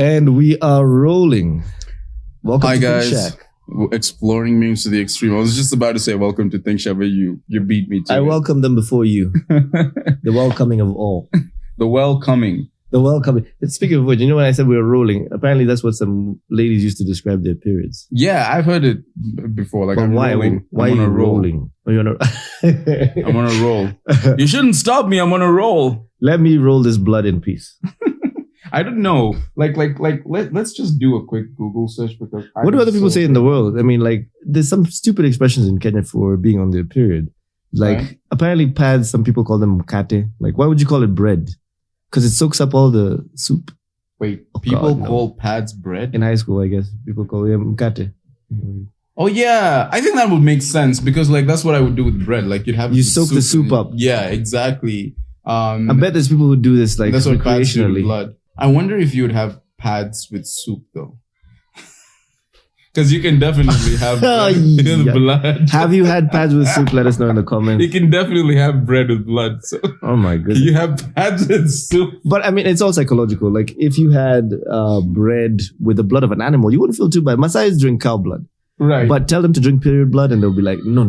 And we are rolling. Welcome Hi to guys. ThinkShack. Exploring memes to the extreme. I was just about to say welcome to ThinkShack, but you beat me to I it. welcome them before you. The welcoming of all. The welcoming. The welcoming. Speaking of which, you know when I said we were rolling, apparently that's what some ladies used to describe their periods. Yeah, I've heard it before. Like, But I'm why? rolling. Why I'm are on you a roll. rolling? Are you on a I'm on a roll. You shouldn't stop me. I'm on a roll. Let me roll this blood in peace. I don't know. Let's just do a quick Google search because What do other people say in the world? I mean, like, there's some stupid expressions in Kenya for being on their period. Like, Right. apparently pads, some people call them mkate. Like, why would you call it bread? Because it soaks up all the soup. Wait, Oh, people God, no. call pads bread? In high school, I guess, people call it mkate. Oh yeah, I think that would make sense because like that's what I would do with bread. Like you'd have You the soak the soup and- up. Yeah, exactly. I bet there's people who do this, like, that's what pads do with recreationally. blood. I wonder if you would have pads with soup though, because you can definitely have bread with Yeah. blood. Have you had pads with soup? Let us know in the comments. You can definitely have bread with blood. So Oh my goodness. you have pads with soup. But I mean, it's all psychological. Like, if you had bread with the blood of an animal, you wouldn't feel too bad. Masais drink cow blood. Right. But tell them to drink period blood and they'll be like, no.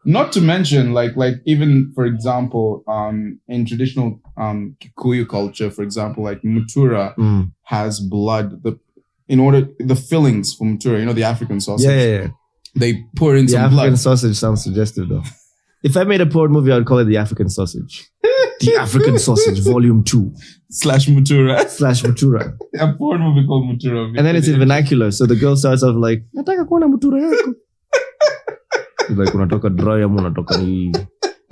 Not to mention, like even for example, in traditional Kikuyu culture, for example, like mutura Mm. has blood. The fillings for mutura, the African sausage. Yeah. They pour in The some African blood. sausage sounds suggestive though. If I made a porn movie, I'd call it The African Sausage. The African Sausage, Volume 2, / mutura. / Mutura. A porn movie called mutura. And then it's in vernacular. So the girl starts off like, nataka kuona mutura yako. She's like, unatoka dry ama unatoka ni...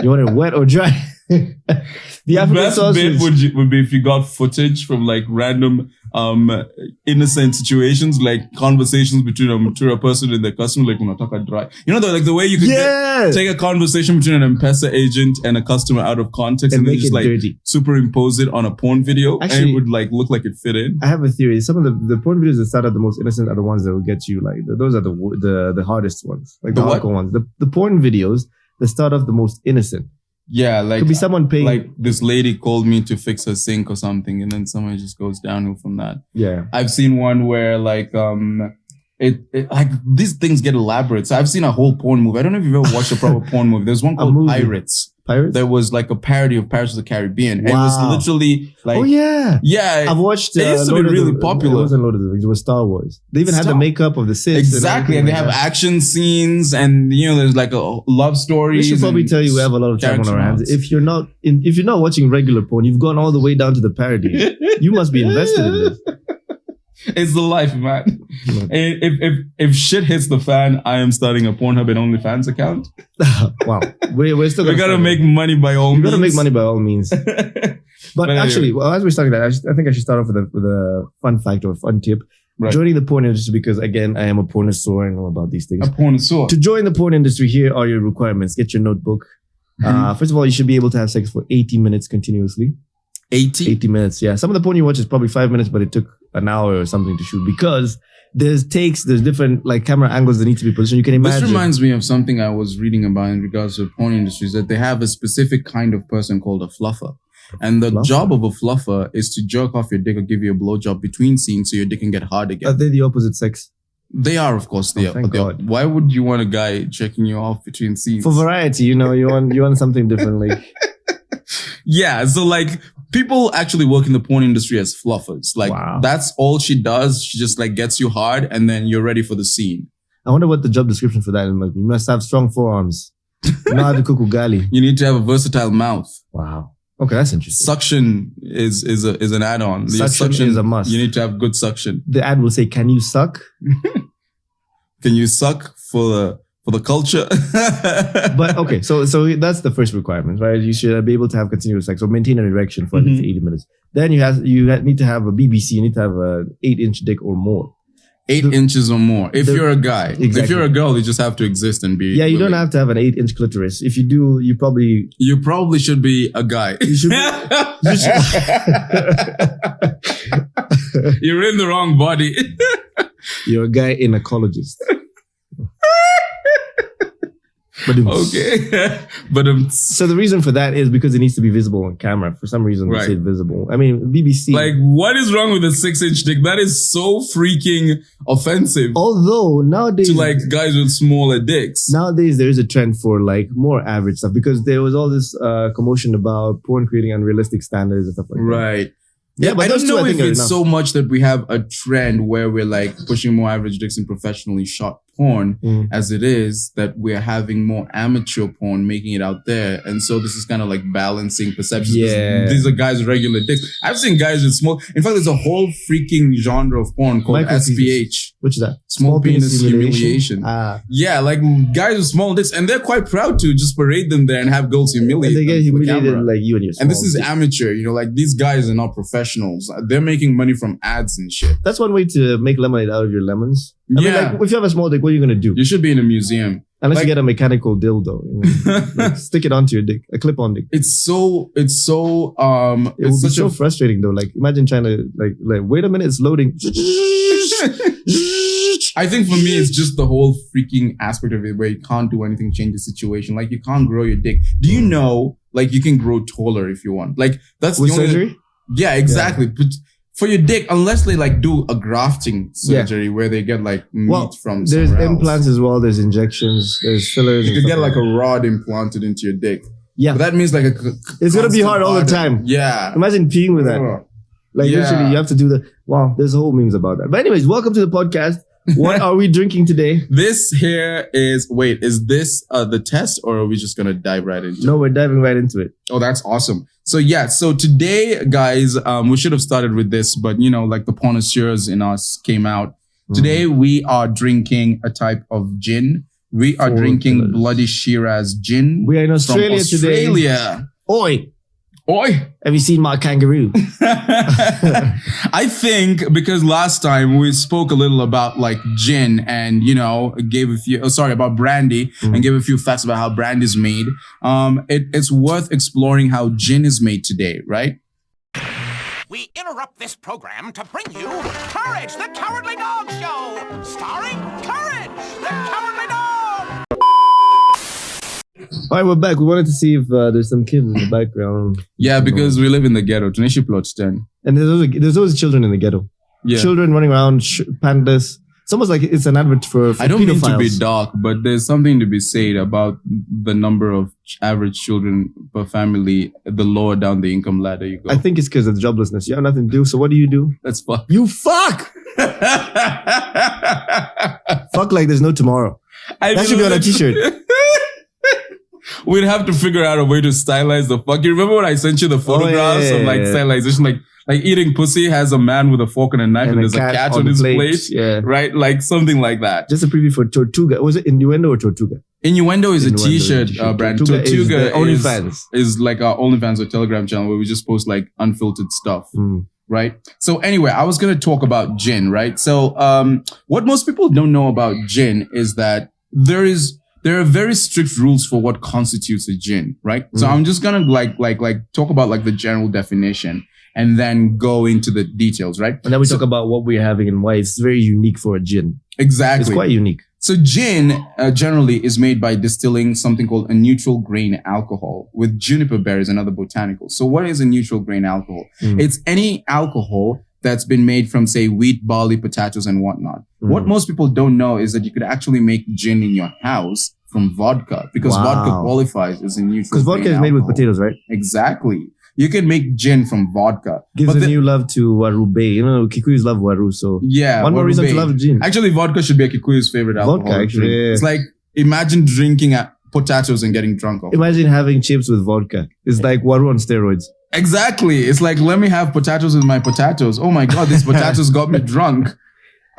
You want it wet or dry? The African Best sausage. bit would be if you got footage from like random innocent situations, like conversations between a mutura person and their customer, like unataka dry. The way you could take a conversation between an M-Pesa agent and a customer out of context And and then make just it like dirty. superimpose it on a porn video, and Actually- it would like look like it fit in. I have a theory. Some of the porn videos that start out the most innocent are the ones that will get you, like, those are the hardest ones. Like the The what? hardcore ones. The porn videos that start off the most innocent. Yeah, like Could be someone paying... like this lady called me to fix her sink or something, and then someone just goes downhill from that. Yeah. I've seen one where like it like these things get elaborate. So I've seen a whole porn movie. I don't know if you've ever watched a proper porn movie. There's one called movie. Pirates. Pirates? There was like a parody of Pirates of the Caribbean. And it Wow. was literally like Oh, yeah. yeah, I've watched... it used to be Lord of really the- popular. It wasn't Lord of the Rings. It was Star Wars. They even had the Star- makeup of the Sith. exactly, and they have that. action scenes, and there's like a love story. We should probably tell you we have a lot of time on our hands. If you're not watching regular porn, you've gone all the way down to the parody. You must be invested in this. It's the life, man. If shit hits the fan, I am starting a Pornhub and OnlyFans account. Wow, we're still. We gotta make money by all You means. gotta make money by all means. But anyway. actually, as we're starting that, I think I should start off with a fun fact or a fun tip. Right. Joining the porn industry, because again, I am a pornosaur. I know about these things. A pornosaur. To join the porn industry, here are your requirements. Get your notebook. First of all, you should be able to have sex for 80 minutes continuously. 80 minutes, yeah. Some of the porn you watch is probably 5 minutes, but it took an hour or something to shoot because there's different like camera angles that need to be positioned. You can imagine. This reminds me of something I was reading about in regards to the porn industry, is that they have a specific kind of person called a fluffer. And the job of a fluffer is to jerk off your dick or give you a blowjob between scenes so your dick can get hard Are again. they the opposite sex? They are, of course. thank God. Why would you want a guy checking you off between scenes? For variety, you want something different. Like, Yeah, so like people actually work in the porn industry as fluffers. Like Wow. that's all she does. She just like gets you hard and then you're ready for the scene. I wonder what the job description for that is. You must have strong forearms. You know how to cook ugali. You need to have a versatile mouth. Wow. Okay, that's interesting. Suction is an add-on. Your Suction is a must. You need to have good suction. The ad will say, "Can you suck?" Can you suck for the culture? But okay, so that's the first requirement, right? You should be able to have continuous sex or maintain an erection for at least 80 minutes. Then you need to have a BBC. You need to have a 8-inch dick or more. 8 inches or more. If you're a guy, Exactly. if you're a girl, you just have to exist and be. Yeah, you don't willing. have to have an 8-inch clitoris. If you do, you probably You probably should be a guy. you should. You should You're in the wrong body. you're a guy gynecologist. Okay. But so the reason for that is because it needs to be visible on camera. For some reason, they say visible. I mean, BBC. Like, what is wrong with a 6-inch dick? That is so freaking offensive. Although nowadays, to like guys with smaller dicks. Nowadays, there is a trend for like more average stuff because there was all this commotion about porn creating unrealistic standards and stuff like that. Right. Yeah, but I don't know if it's enough. so much that we have a trend where we're like pushing more average dicks in professionally shot porn as it is that we're having more amateur porn making it out there. And so this is kind of like balancing perceptions. Yeah. These are guys with regular dicks. I've seen guys with small. In fact, there's a whole freaking genre of porn called SPH. Which is that? Small penis humiliation. Yeah, like guys with small dicks. And they're quite proud to just parade them there and have girls humiliate them. And they get humiliated like you and your small And this is dick. amateur. You know, like these guys are not professionals. They're making money from ads and shit. That's one way to make lemonade out of your lemons. I mean, like, if you have a small dick, what are you going to do? You should be in a museum. Unless you get a mechanical dildo. Like, stick it onto your dick. A clip-on dick. It's so it would be so frustrating though. Like, imagine trying to like wait a minute, it's loading. I think for me, it's just the whole freaking aspect of it where you can't do anything, change the situation. Like, you can't grow your dick. Do you know, like, you can grow taller if you want? Like, that's with the only surgery? Yeah, exactly. Yeah. But for your dick, unless they like do a grafting surgery where they get like meat from there's somewhere implants else. as well. There's injections. There's fillers. You could get like a rod implanted into your dick. Yeah, but that means like it's gonna be hard all the time. Yeah, imagine peeing with that. Like literally, you have to do the. Wow, there's whole memes about that. But anyways, welcome to the podcast. What are we drinking today? This here is this the test, or are we just gonna dive right into it? No, we're diving right into it. Oh, that's awesome. So so today, guys, we should have started with this, but you know, like the connoisseurs in us came out. Today we are drinking a type of gin. We are drinking Bloody Shiraz gin. We are in Australia today. Oi! Oi! Have you seen my kangaroo? I think because last time we spoke a little about like gin and, you know, about brandy and gave a few facts about how brandy is made. It's worth exploring how gin is made today, right? We interrupt this program to bring you Courage, the Cowardly Dog Show, starring Courage, the Cowardly Dog. All right, we're back. We wanted to see if there's some kids in the background. Yeah, because we live in the ghetto. Tunisia plots 10. And there's always children in the ghetto. Yeah. Children running around, pandas. It's almost like it's an advert for I don't pedophiles. mean to be dark, but there's something to be said about the number of average children per family the lower down the income ladder you go. I think it's because of the joblessness. You have nothing to do, so what do? That's fuck. You fuck! Fuck like there's no tomorrow. That should be on a t-shirt. We'd have to figure out a way to stylize the fuck. You remember when I sent you the photographs of like stylization? Like eating pussy has a man with a fork and a knife and there's a cat on his plate. Yeah. Right? Like something like that. Just a preview for Tortuga. Was it Innuendo or Tortuga? Innuendo is a t-shirt brand. Tortuga is like our OnlyFans or Telegram channel where we just post like unfiltered stuff. Right? So anyway, I was going to talk about gin, right? So what most people don't know about gin is that there are very strict rules for what constitutes a gin, right? So I'm just gonna like talk about like the general definition and then go into the details, right? And then we talk about what we're having and why it's very unique for a gin. Exactly. It's quite unique. So gin generally is made by distilling something called a neutral grain alcohol with juniper berries and other botanicals. So what is a neutral grain alcohol? It's any alcohol that's been made from, say, wheat, barley, potatoes, and whatnot. What most people don't know is that you could actually make gin in your house from vodka because vodka qualifies as a neutral. Because vodka is made with potatoes, right? Exactly. You can make gin from vodka. Gives a new love to warube. You know, Kikuyus love waru, so one more reason to love gin. Actually, vodka should be a Kikuyu's favorite alcohol. Vodka, actually, yeah. It's like, imagine drinking potatoes and getting drunk off. Imagine having chips with vodka. It's like waru on steroids. Exactly. It's like, let me have potatoes with my potatoes. Oh my God, these potatoes got me drunk.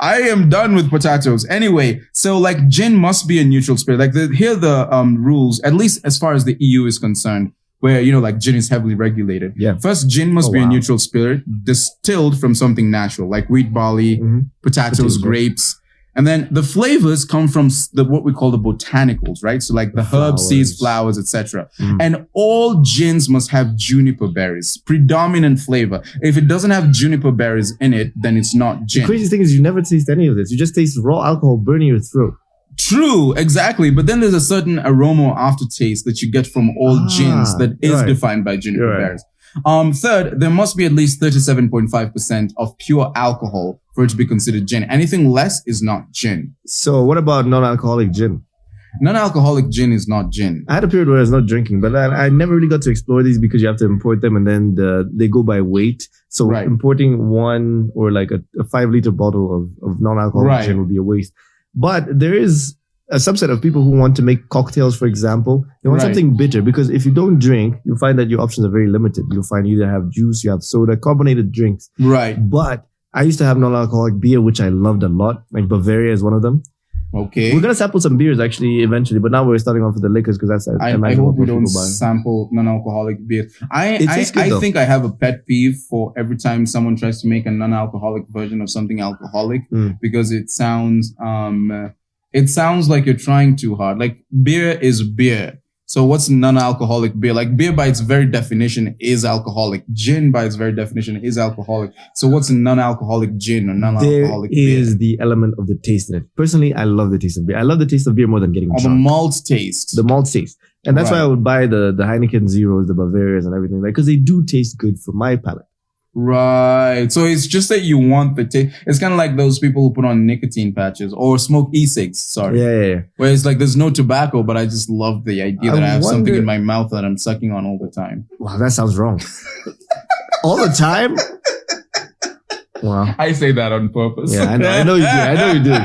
I am done with potatoes. Anyway, so like gin must be a neutral spirit. Like here are the rules, at least as far as the EU is concerned, where, you know, like gin is heavily regulated. Yeah. First, gin must be a neutral spirit distilled from something natural, like wheat, barley, potatoes, grapes. And then the flavors come from what we call the botanicals, right? So like the herbs, seeds, flowers, etc. And all gins must have juniper berries, predominant flavor. If it doesn't have juniper berries in it, then it's not gin. The crazy thing is you never taste any of this. You just taste raw alcohol burning your throat. True, exactly. But then there's a certain aroma or aftertaste that you get from all gins that is defined by juniper berries. Third, there must be at least 37.5% of pure alcohol for it to be considered gin. Anything less is not gin. So what about non-alcoholic gin? Non-alcoholic gin is not gin. I had a period where I was not drinking, but I never really got to explore these because you have to import them and then they go by weight. So importing one or like a 5-liter bottle of non-alcoholic gin would be a waste. But there is a subset of people who want to make cocktails, for example. They want something bitter because if you don't drink, you'll find that your options are very limited. You'll find you either have juice, you have soda, carbonated drinks. Right. But I used to have non-alcoholic beer, which I loved a lot. Like Bavaria is one of them. Okay. We're going to sample some beers actually eventually, but now we're starting off with the liquors because that's I hope we don't sample non-alcoholic beer. I think I have a pet peeve for every time someone tries to make a non-alcoholic version of something alcoholic because it sounds like you're trying too hard. Like beer is beer. So what's non-alcoholic beer? Like beer by its very definition is alcoholic. Gin by its very definition is alcoholic. So what's a non-alcoholic gin or non-alcoholic beer? There is the element of the taste in it. Personally, I love the taste of beer. I love the taste of beer more than getting drunk. The malt taste. The malt taste. And that's why I would buy the Heineken Zeros, the Bavarias and everything. Like, because they do taste good for my palate. Right. So it's just that you want the taste. It's kind of like those people who put on nicotine patches or smoke e-cigs. Sorry. Yeah. Where it's like there's no tobacco, but I just love the idea that I have something in my mouth that I'm sucking on all the time. Wow, that sounds wrong. All the time? Wow. I say that on purpose. Yeah, I know you do.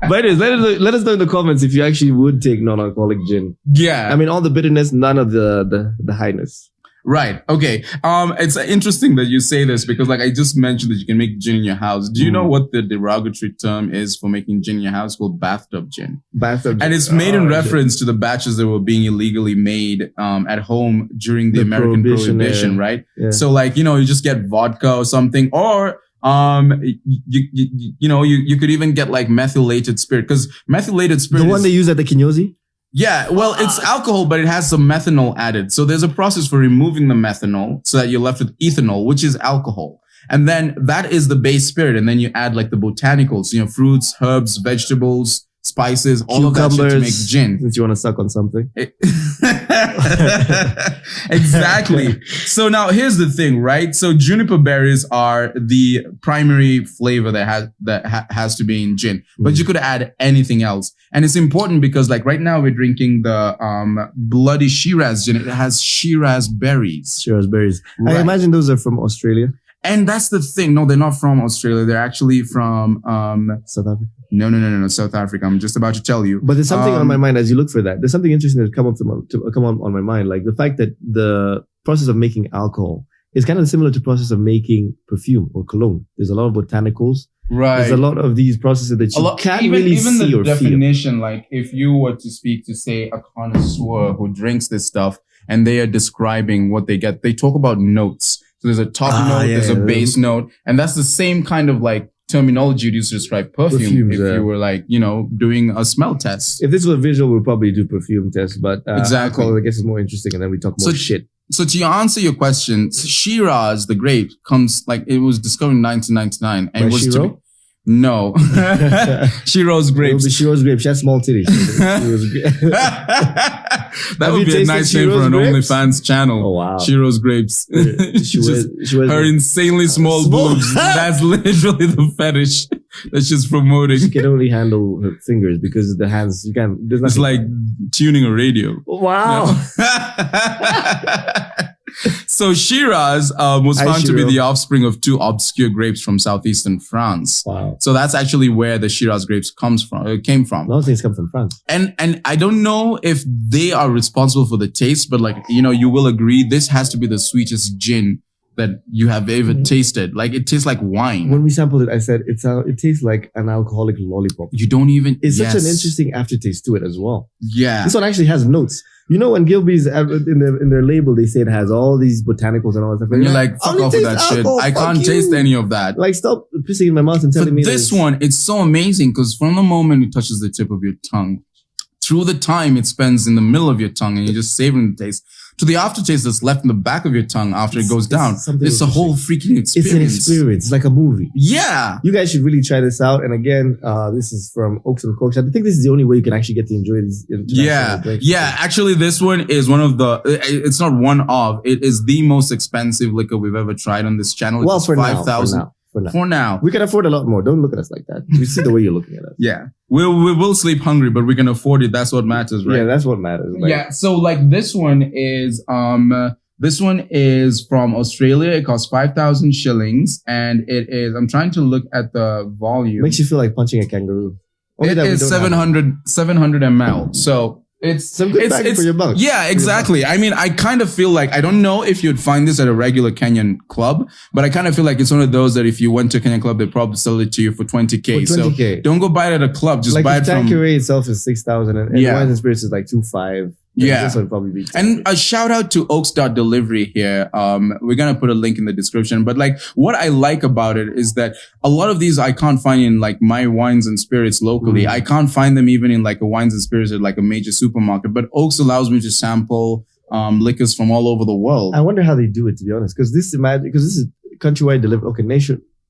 But anyways, let us know in the comments if you actually would take non-alcoholic gin. Yeah. I mean, all the bitterness, none of the highness. Right. Okay. It's interesting that you say this because like I just mentioned that you can make gin in your house. Do you know what the derogatory term is for making gin in your house? It's called bathtub gin. Bathtub gin. And it's made in reference to the batches that were being illegally made at home during the American Prohibition, right? Yeah. So like, you just get vodka or something or you could even get like methylated spirit because methylated spirit the one they use at the kinyozi? Yeah, well, it's alcohol, but it has some methanol added. So there's a process for removing the methanol so that you're left with ethanol, which is alcohol. And then that is the base spirit. And then you add like the botanicals, fruits, herbs, vegetables, spices, all of that shit to make gin. Since you want to suck on something. Exactly. So now here's the thing, right? So juniper berries are the primary flavor that has to be in gin, but you could add anything else. And it's important because like right now we're drinking the bloody Shiraz gin. It has Shiraz berries. Shiraz berries. Right. I imagine those are from Australia. And that's the thing. No, they're not from Australia. They're actually from South Africa. No, South Africa. I'm just about to tell you. But there's something on my mind as you look for that. There's something interesting that come up on my mind, like the fact that the process of making alcohol is kind of similar to the process of making perfume or cologne. There's a lot of botanicals. Right. There's a lot of these processes that you can't really see or feel. Even the definition, like if you were to speak to, say, a connoisseur who drinks this stuff and they are describing what they get, they talk about notes. So there's a top note, there's a base note, and that's the same kind of like terminology you'd use to describe perfume if you were like, doing a smell test. If this was visual, we'd probably do perfume tests, but exactly. Alcohol, I guess, is more interesting, and then we talk more shit. So to answer your question, Shiraz, the grape, comes like it was discovered in 1999, and it was Shiro? No. Shiraz grapes. It would be Shiraz grapes. She has small titties. That would be a nice name for an OnlyFans channel. Oh, wow. Shiraz grapes. She wears her insanely small boobs. That's literally the fetish that she's promoting. She can only handle her fingers because the hands, you can't. It's like tuning a radio. Wow. So Shiraz was found to be the offspring of two obscure grapes from southeastern France. Wow! So that's actually where the Shiraz grapes came from. A lot of things come from France. And I don't know if they are responsible for the taste, but like you will agree, this has to be the sweetest gin that you have ever tasted. Like it tastes like wine. When we sampled it, I said it tastes like an alcoholic lollipop. You don't even. It's such an interesting aftertaste to it as well. Yeah. This one actually has notes. When Gilby's in their label, they say it has all these botanicals and all that stuff. And you're like, fuck off with that shit. I can't taste any of that. Like, stop pissing in my mouth and telling me this one, it's so amazing because from the moment it touches the tip of your tongue, through the time it spends in the middle of your tongue and you're just savoring the taste, to the aftertaste that's left in the back of your tongue after it goes down. It's a whole freaking experience. It's an experience. It's like a movie. Yeah. You guys should really try this out. And again, this is from Oaks and Cokes. I think this is the only way you can actually get to enjoy these. Yeah. Actually, this one is one of the, it's not one of, it is the most expensive liquor we've ever tried on this channel. Well, for 5,000. For now. We can afford a lot more. Don't look at us like that. We see the way you're looking at us. Yeah. We will sleep hungry, but we can afford it. That's what matters, right? Yeah, that's what matters. Like, yeah. So like this one is from Australia. It costs 5,000 shillings, and it is. I'm trying to look at the volume. Makes you feel like punching a kangaroo. It is 700 ml. So it's some good bang for your buck. Yeah, exactly. I mean, I kind of feel like, I don't know if you'd find this at a regular Kenyan club, but I kind of feel like it's one of those that if you went to a Kenyan club, they'd probably sell it to you for 20K. So don't go buy it at a club. Just like buy it from... Like the Tanqueray itself is 6,000 and Wines and Spirits is like 2,500. Yeah. This one probably be 10. And a shout out to Oaks.Delivery here. We're going to put a link in the description. But like what I like about it is that a lot of these I can't find in like my Wines and Spirits locally. I can't find them even in like a Wines and Spirits at like a major supermarket. But Oaks allows me to sample liquors from all over the world. I wonder how they do it, to be honest. Because this is countrywide delivery. Okay,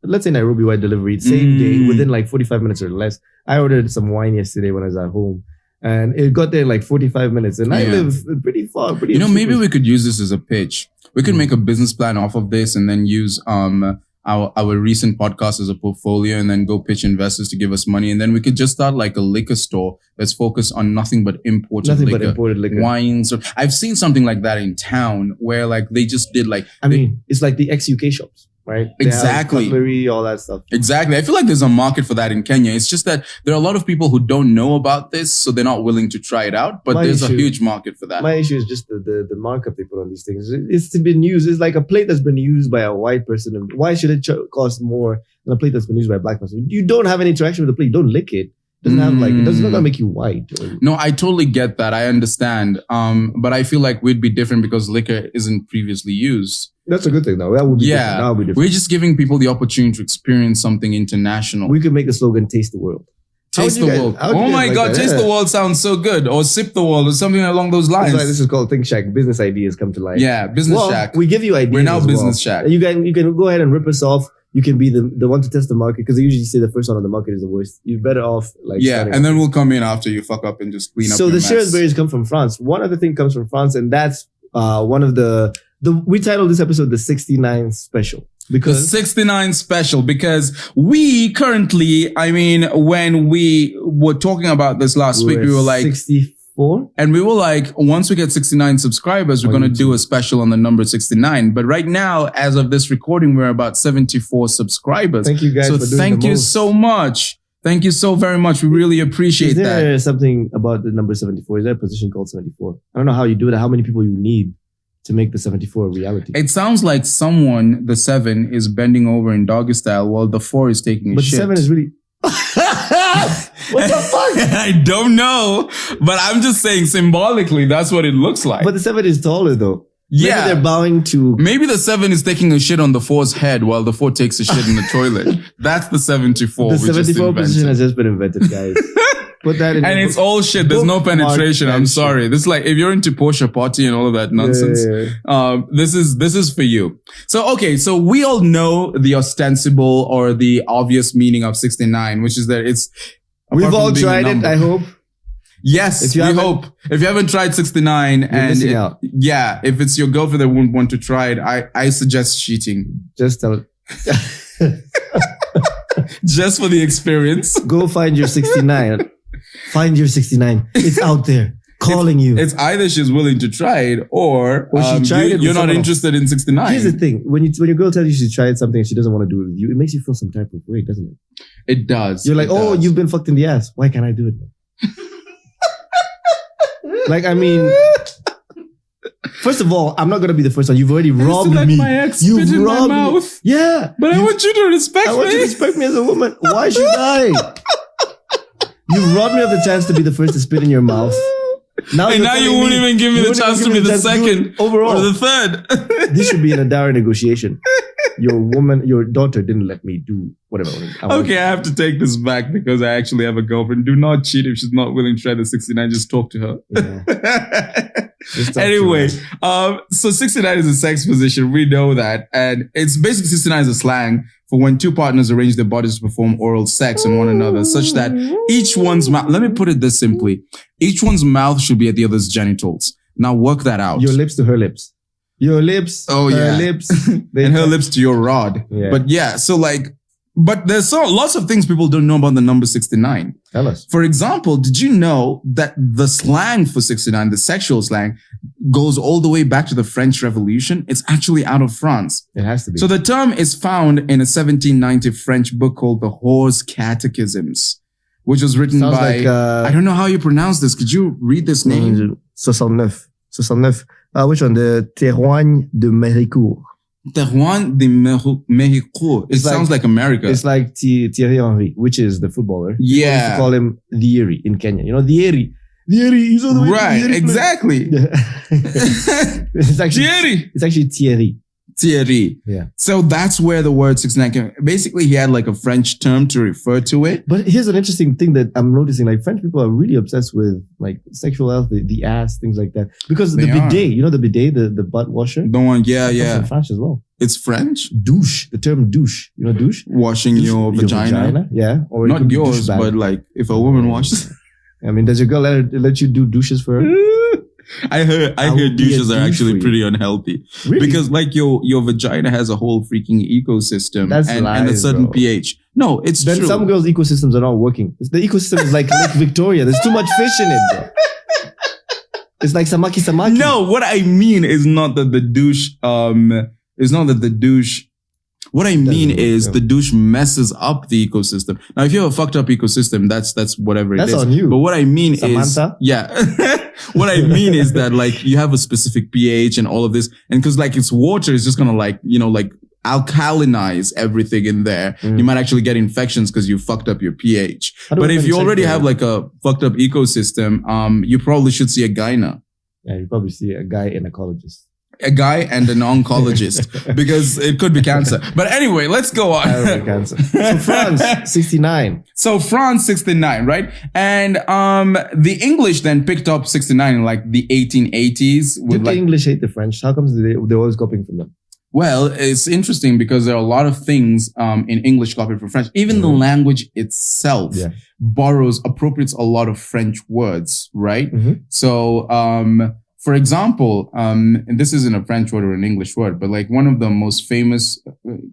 let's say Nairobi-wide delivery. Same day, within like 45 minutes or less. I ordered some wine yesterday when I was at home. And it got there in like 45 minutes. And I live pretty far. Maybe we could use this as a pitch. We could make a business plan off of this and then use our recent podcast as a portfolio and then go pitch investors to give us money. And then we could just start like a liquor store that's focused on nothing but imported liquor. Wines. I've seen something like that in town where like they just did like... it's like the ex-UK shops. Right? Exactly. Cutlery, all that stuff. Exactly. I feel like there's a market for that in Kenya. It's just that there are a lot of people who don't know about this, so they're not willing to try it out. But there's a huge market for that. My issue is just the markup they put on these things. It's been used. It's like a plate that's been used by a white person. And why should it cost more than a plate that's been used by a black person? You don't have any interaction with the plate. You don't lick it. It doesn't have like, it doesn't make you white. No, I totally get that. I understand. But I feel like we'd be different because liquor isn't previously used. That's a good thing though. That would be different. That would be different. We're just giving people the opportunity to experience something international. We could make a slogan, taste the world. Taste the world. Oh my God, taste the world sounds so good. Or sip the world or something along those lines. This is called ThinkShack. Business ideas come to life. Yeah, Business Shack. We give you ideas. We're now Business Shack. You can go ahead and rip us off. You can be the one to test the market because they usually say the first one on the market is the worst. You're better off like and then we'll come in after you fuck up and just clean up. So the Shrewsbury's come from France. One other thing comes from France, and that's one of we titled this episode the 69 Special. Because the 69 Special, because we currently, when we were talking about this last week, we were like 64. And we were like, once we get 69 subscribers, we're going to do a special on the number 69. But right now, as of this recording, we're about 74 subscribers. Thank you guys for doing thank you so much. Thank you so very much. We really appreciate that. Is there something about the number 74? Is there a position called 74? I don't know how you do it, how many people you need to make the 74 a reality. It sounds like someone, the 7, is bending over in doggy style while the 4 is taking a shit. But 7 is really... What the fuck? I don't know, but I'm just saying symbolically, that's what it looks like. But the 7 is taller though. Yeah. Maybe they're bowing to... Maybe the 7 is taking a shit on the 4's head while the 4 takes a shit in the toilet. That's the 74. The 74 position has just been invented, guys. Put that in. And it's all shit. There's no penetration. I'm sorry. This is like, if you're into Porsche party and all of that nonsense, this is for you. So, okay. So we all know the ostensible or the obvious meaning of 69, which is that it's... We've all tried it, I hope. Yes, we hope. If you haven't tried 69 missing out. If it's your girlfriend that won't want to try it, I suggest cheating. Just tell it. Just for the experience. Go find your 69. Find your 69. It's out there calling you. It's either she's willing to try it or she tried it you're not interested in 69. Here's the thing. When your girl tells you she tried something and she doesn't want to do it with you, it makes you feel some type of way, doesn't it? It does. You're like, you've been fucked in the ass. Why can't I do it then? First of all, I'm not going to be the first one. You've already robbed me. My ex spit in my mouth. Yeah. But I want you to respect me. I want you to respect me as a woman. Why should I? You robbed me of the chance to be the first to spit in your mouth. Now you won't even give me the chance to be the second overall or the third. This should be an Adara negotiation. Your daughter didn't let me do whatever. I have to take this back because I actually have a girlfriend. Do not cheat if she's not willing to try the 69. Just talk to her. Yeah. Anyway, so 69 is a sex position. We know that. And it's basically 69 is a slang for when two partners arrange their bodies to perform oral sex on one another, such that each one's mouth, let me put it this simply, each one's mouth should be at the other's genitals. Now work that out. Your lips to her lips. Your lips, her lips. And her lips to your rod. Yeah. But yeah, so like, but there's lots of things people don't know about the number 69. Tell us. For example, did you know that the slang for 69, the sexual slang, goes all the way back to the French Revolution? It's actually out of France. It has to be. So the term is found in a 1790 French book called The Whore's Catechisms, which was written by, like, I don't know how you pronounce this. Could you read this name? 69. 69. Which one? The Téroigne de Méricourt. Terouan de Mexico. It sounds like America. It's like Thierry Henry, which is the footballer. Yeah. We used to call him Thierry in Kenya. You know, Thierry. He's on the way. Right, Thierry exactly. It's actually Thierry. Thierry. Yeah. So that's where the word 69 came. Basically, he had like a French term to refer to it. But here's an interesting thing that I'm noticing. Like, French people are really obsessed with like sexual health, the ass, things like that. Because the bidet, you know the bidet, the butt washer? The one, yeah. In French as well. It's French? Douche. The term douche. You know douche? Washing your vagina. Yeah. Or not yours, but like if a woman washes. I mean, does your girl let you do douches for her? I heard douches are actually pretty unhealthy. Really? Because like your vagina has a whole freaking ecosystem and a certain pH. No, it's true. Then some girls' ecosystems are not working. The ecosystem is like Lake Victoria. There's too much fish in it, bro. It's like samaki. No, what I mean is not that the douche, what I mean is the douche messes up the ecosystem. Now, if you have a fucked up ecosystem, that's whatever it is. That's on you. But what I mean Samantha? What I mean is that like you have a specific pH and all of this. And cause like it's water, it's just gonna like, you know, like alkalinize everything in there. You might actually get infections because you fucked up your pH. But if you already have like a fucked up ecosystem, you probably should see a gyna. Yeah, you probably see a gynecologist. A guy and an oncologist because it could be cancer. But anyway, let's go on. Cancer. So France, 69. So France, 69, right? And the English then picked up 69 in like the 1880s. Did the English hate the French? How comes they're always copying from them? Well, it's interesting because there are a lot of things in English copied from French. Even the language itself appropriates a lot of French words, right? So, for example, and this isn't a French word or an English word, but like one of the most famous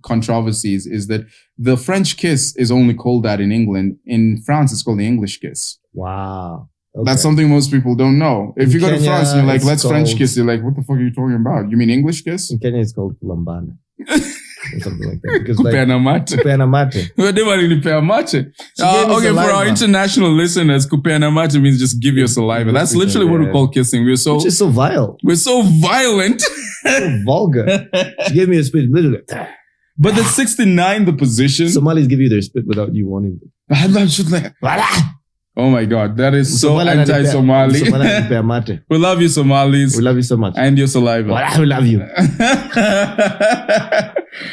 controversies is that the French kiss is only called that in England. In France, it's called the English kiss. Wow. Okay. That's something most people don't know. If you go to France and you're like, let's French kiss, you're like, what the fuck are you talking about? You mean English kiss? In Kenya, it's called lambane. Or something like that. Because Kupeana mate. Okay, for our international listeners, kupeana mate means just give your saliva. That's literally what we call kissing. Which is so vile. We're so violent. So vulgar. She gave me a spit, literally. But the 69, the position. Somalis give you their spit without you wanting it. Oh my God, that is so anti-Somali. We love you, Somalis. We love you so much. And your saliva. We love you.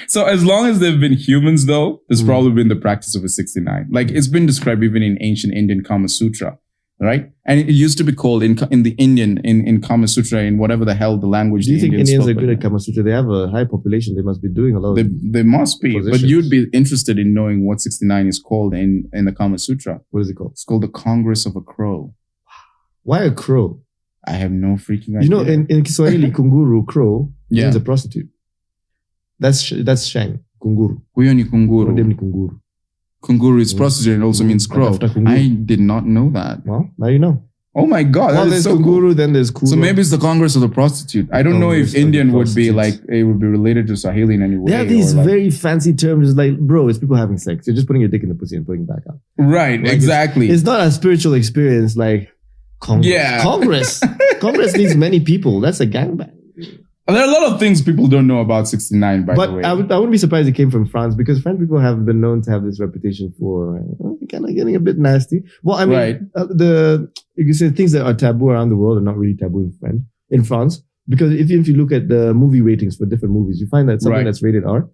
So as long as they've been humans, though, there's probably been the practice of a 69. Like it's been described even in ancient Indian Kama Sutra, right? And it used to be called in the Indian, in Kama Sutra, in whatever the hell the language. Do you think Indians are good at Kama Sutra? They have a high population. They must be doing a lot of They must be. Positions. But you'd be interested in knowing what 69 is called in the Kama Sutra. What is it called? It's called the Congress of a Crow. Why a crow? I have no freaking idea. You know, in Kiswahili, kunguru, crow, means a prostitute. That's shang. Kunguru. Huyo ni kunguru. Dem ni kunguru. Kunguru is prostitute and also means crow. I did not know that. Well, now you know. Oh my God. Well, there's kunguru, cool. Then there's kuro. So maybe it's the Congress of the prostitute. I don't know if Indian would be like, it would be related to Saheli in any way. They have these very fancy terms like, bro, it's people having sex. You're just putting your dick in the pussy and putting it back out. Right, like exactly. It's not a spiritual experience like Congress. Yeah. Congress. Congress needs many people. That's a gangbang. There are a lot of things people don't know about 69, by the way. But I wouldn't be surprised it came from France because French people have been known to have this reputation for kind of getting a bit nasty. Well, I mean, you can say things that are taboo around the world are not really taboo in France. Because if you look at the movie ratings for different movies, you find that something that's rated R,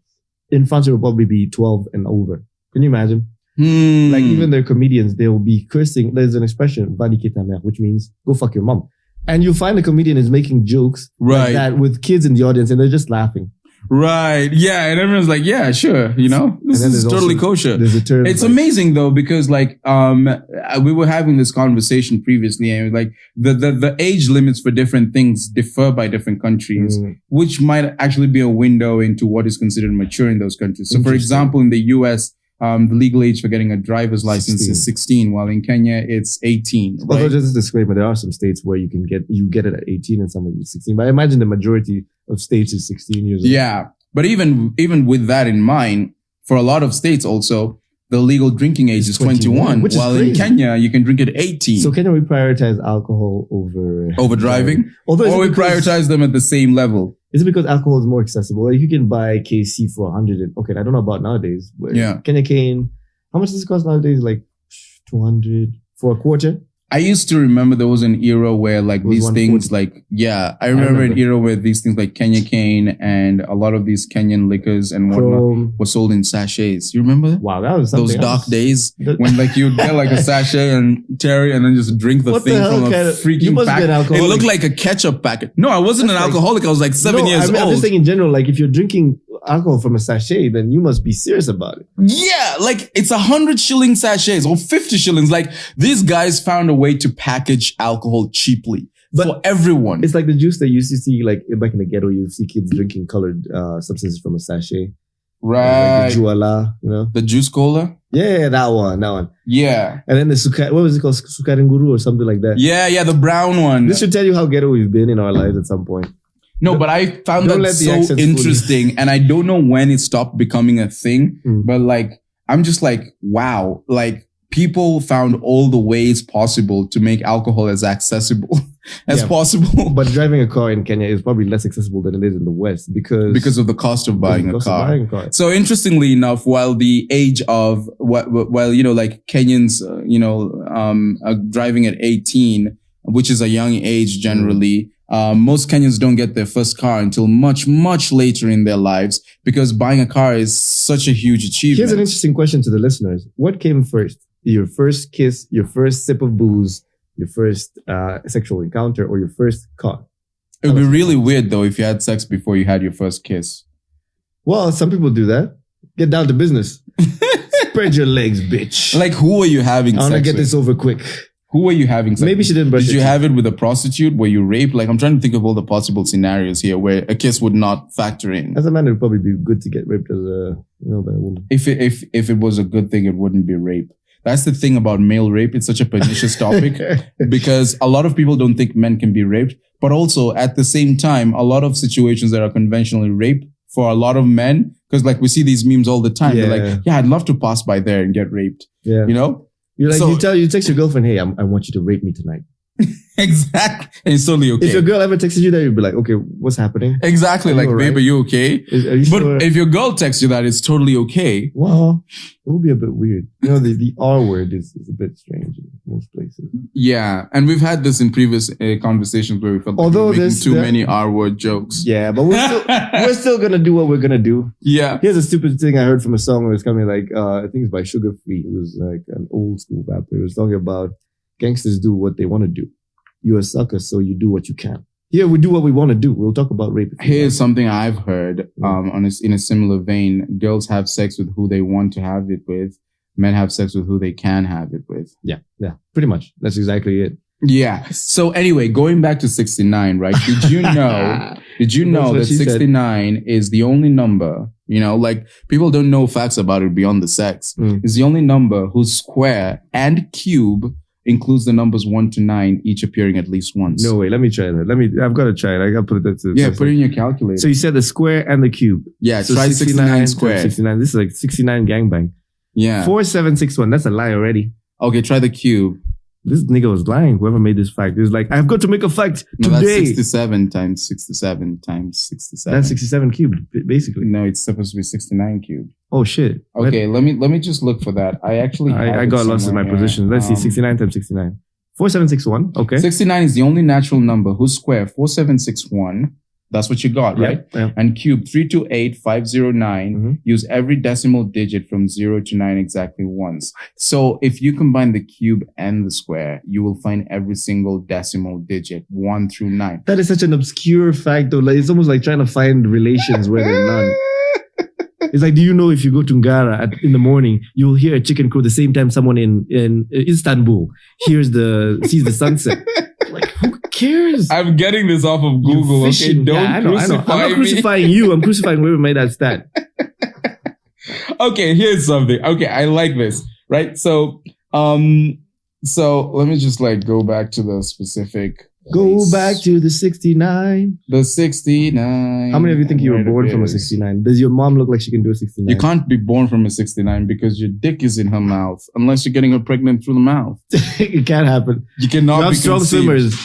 in France it will probably be 12 and over. Can you imagine? Like even their comedians, they will be cursing. There's an expression, "Va niquer ta mère," which means "go fuck your mom." And you find a comedian is making jokes like that with kids in the audience and they're just laughing. Right. Yeah. And everyone's like, yeah, sure. You know, this is totally kosher. There's a term. It's amazing though, because like, we were having this conversation previously and like the age limits for different things differ by different countries, which might actually be a window into what is considered mature in those countries. So for example, in the US, the legal age for getting a driver's license is 16, while in Kenya it's 18. Right? Although just a disclaimer, there are some states where you get it at 18 and some of it's 16. But I imagine the majority of states is 16 years old. Yeah, but even with that in mind, for a lot of states also, the legal drinking age is 21, while in Kenya you can drink at 18. So Kenya, we prioritize alcohol over driving, or we prioritize them at the same level. Is it because alcohol is more accessible? Like you can buy KC for 100. Okay, I don't know about nowadays. But Kenya cane, how much does it cost nowadays? Like 200 for a quarter? I used to remember there was an era where like these things like, I remember an era where these things like Kenya cane and a lot of these Kenyan liquors and whatnot were sold in sachets. You remember that? Wow, that was something those dark days when like you'd get like a sachet and carry and then just drink the thing from a freaking packet. It looked like a ketchup packet. No, I wasn't an alcoholic. I was like 7 years old. I'm just saying in general, like if you're drinking alcohol from a sachet, then you must be serious about it. Yeah, like it's 100 shilling sachets or 50 shillings. Like these guys found a way to package alcohol cheaply for everyone. It's like the juice that you used to see like back in the ghetto. You see kids drinking colored substances from a sachet. Right. Like the Juala, you know? The juice cola? Yeah, that one. Yeah. And then the what was it called? Sukarenguru or something like that. Yeah, the brown one. This should tell you how ghetto we've been in our lives at some point. No, but I found that so interesting. And I don't know when it stopped becoming a thing. But like, I'm just like, wow. Like people found all the ways possible to make alcohol as accessible as possible. But driving a car in Kenya is probably less accessible than it is in the West because of the cost of buying a car. So interestingly enough, while the age of, you know, like Kenyans, are driving at 18, which is a young age generally, most Kenyans don't get their first car until much, much later in their lives because buying a car is such a huge achievement. Here's an interesting question to the listeners. What came first? Your first kiss, your first sip of booze, your first sexual encounter, or your first car? It would be really weird though if you had sex before you had your first kiss. Well, some people do that. Get down to business. Spread your legs, bitch. Like who are you having sex with? I want to get this over quick. Who were you having sex with? Maybe she didn't brush. Did you have it with a prostitute? Were you raped? Like, I'm trying to think of all the possible scenarios here where a kiss would not factor in. As a man, it would probably be good to get raped as a, by a woman. If it was a good thing, it wouldn't be rape. That's the thing about male rape. It's such a pernicious topic because a lot of people don't think men can be raped. But also at the same time, a lot of situations that are conventionally rape for a lot of men, because like we see these memes all the time. They're like, I'd love to pass by there and get raped. Yeah. You know? You're like, you text your girlfriend, hey, I want you to rape me tonight. Exactly. And it's totally okay. If your girl ever texted you that, you'd be like, okay, what's happening? Exactly. Like, babe, are you okay? Are you sure? But if your girl texts you that, it's totally okay. Well, it would be a bit weird. You know, the R word is a bit strange in most places. Yeah. And we've had this in previous conversations where we felt like we were making too many R word jokes. Yeah, but we're still going to do what we're going to do. Yeah. Here's a stupid thing I heard from a song where it's coming like, I think it's by Sugar Free. It was like an old school rapper. It was talking about gangsters do what they want to do. You're a sucker, so you do what you can. Here, we do what we want to do. We'll talk about rape. Here's something I've heard in a similar vein. Girls have sex with who they want to have it with. Men have sex with who they can have it with. Yeah, pretty much. That's exactly it. Yeah. So anyway, going back to 69, right? Did you know that 69 is the only number, like people don't know facts about it beyond the sex. It's the only number whose square and cube includes the numbers 1 to 9, each appearing at least once. No way. Let me try that. I've got to try it. I got to put it. Put it in your calculator. So you said the square and the cube. Yeah, so try 69 squared. 69. This is like 69 gangbang. Yeah. 4761. That's a lie already. Okay, try the cube. This nigga was lying. Whoever made this fact. He was like, I've got to make a fact today. That's 67 times 67 times 67. That's 67 cubed, basically. No, it's supposed to be 69 cubed. Oh shit. Okay, let me just look for that. I got lost in my position. Let's see, 69 times 69. 4761. Okay. 69 is the only natural number whose square 4761 That's what you got, right? Yeah. And cube 328,509. Use every decimal digit from 0 to 9 exactly once. So if you combine the cube and the square, you will find every single decimal digit 1 through 9. That is such an obscure fact, though. Like, it's almost like trying to find relations where there are none. It's like, do you know if you go to Ngara in the morning, you'll hear a chicken crow the same time someone in Istanbul sees the sunset. Like, who cares? I'm getting this off of Google. Okay, don't crucify I'm not me. crucifying you. I'm crucifying whoever made that stat. Okay, here's something. Okay, I like this. Right? So let me just like go back to the specific. Go back to the 69. The 69. How many of you think you were born from a 69? Does your mom look like she can do a 69? You can't be born from a 69 because your dick is in her mouth unless you're getting her pregnant through the mouth. It can't happen. You cannot be strong conceived. swimmers.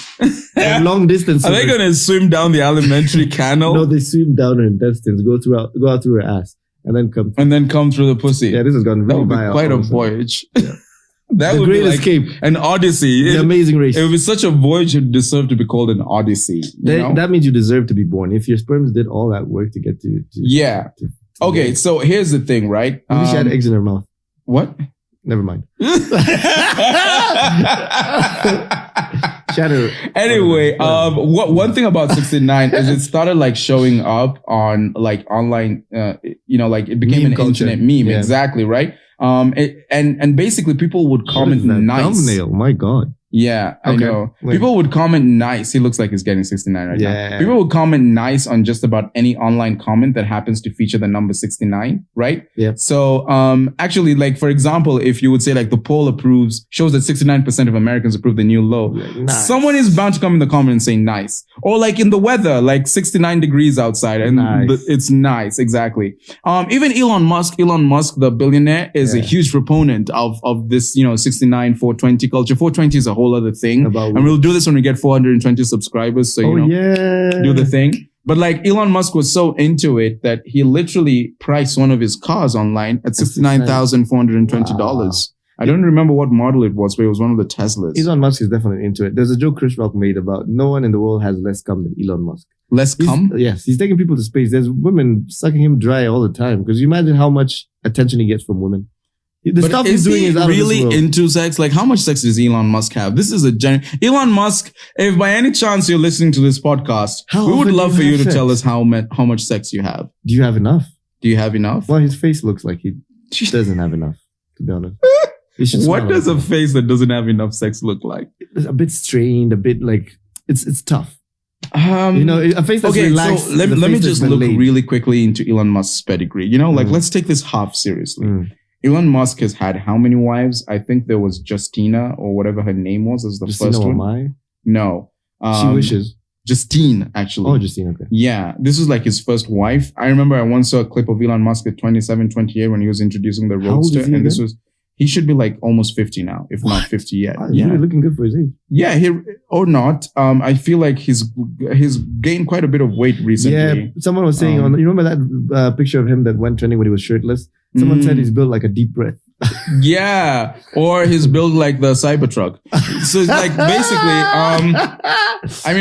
Long distance Are they going to swim down the alimentary canal? No, they swim down her intestines, go out through her ass, and then come through the pussy. Yeah, this has gone really viral. Quite a voyage. Yeah. That the would Great be like Escape. An odyssey. The Amazing Race. It would be such a voyage it deserved to be called an odyssey. That means you deserve to be born. If your sperms did all that work to get to okay, so here's the thing, right? Maybe she had eggs in her mouth. What? Never mind. Shatter. Anyway, one thing about 69 is it started like showing up on like online, like it became an internet meme. Yeah. Exactly, right? And basically people would comment nice. Thumbnail, my God. Yeah, I know. Wait. People would comment nice. He looks like he's getting 69 right now. People would comment nice on just about any online comment that happens to feature the number 69, right? Yeah. So, actually, like, for example, if you would say like the poll shows that 69% of Americans approve the new low. Nice. Someone is bound to come in the comment and say nice. Or like in the weather, like 69 degrees outside and it's nice. Exactly. Even Elon Musk, the billionaire, is a huge proponent of this, 69, 420 culture. 420 is a whole other thing, and we'll do this when we get 420 subscribers, so do the thing. But like Elon Musk was so into it that he literally priced one of his cars online at $69,420. Wow. I don't remember what model it was, but it was one of the Teslas. Elon Musk is definitely into it. There's a joke Chris Rock made about no one in the world has less cum than Elon Musk. Less cum? Yes, he's taking people to space. There's women sucking him dry all the time, because you imagine how much attention he gets from women. The stuff he's doing is out really of this world. Into sex? Like, how much sex does Elon Musk have? This is Elon Musk, if by any chance you're listening to this podcast, we would love for you to tell us how much sex you have. Do you have enough? Well, his face looks like he doesn't have enough, to be honest. What does a face that doesn't have enough sex look like? It's a bit strained, a bit like, it's tough. A face that's relaxed. So let me just look really quickly into Elon Musk's pedigree. Let's take this half seriously. Elon Musk has had how many wives? I think there was Justina or whatever her name was as the first one. No. She wishes. Justine, actually. Oh, Justine, okay. Yeah, this was like his first wife. I remember I once saw a clip of Elon Musk at 27, 28 when he was introducing the Roadster. And he should be like almost 50 now, if not 50 yet. He's really looking good for his age. Yeah, or not. I feel like he's gained quite a bit of weight recently. Yeah, someone was saying you remember that picture of him that went trending when he was shirtless? Someone said he's built like a deep breath. Yeah, or he's built like the Cybertruck. So it's like basically,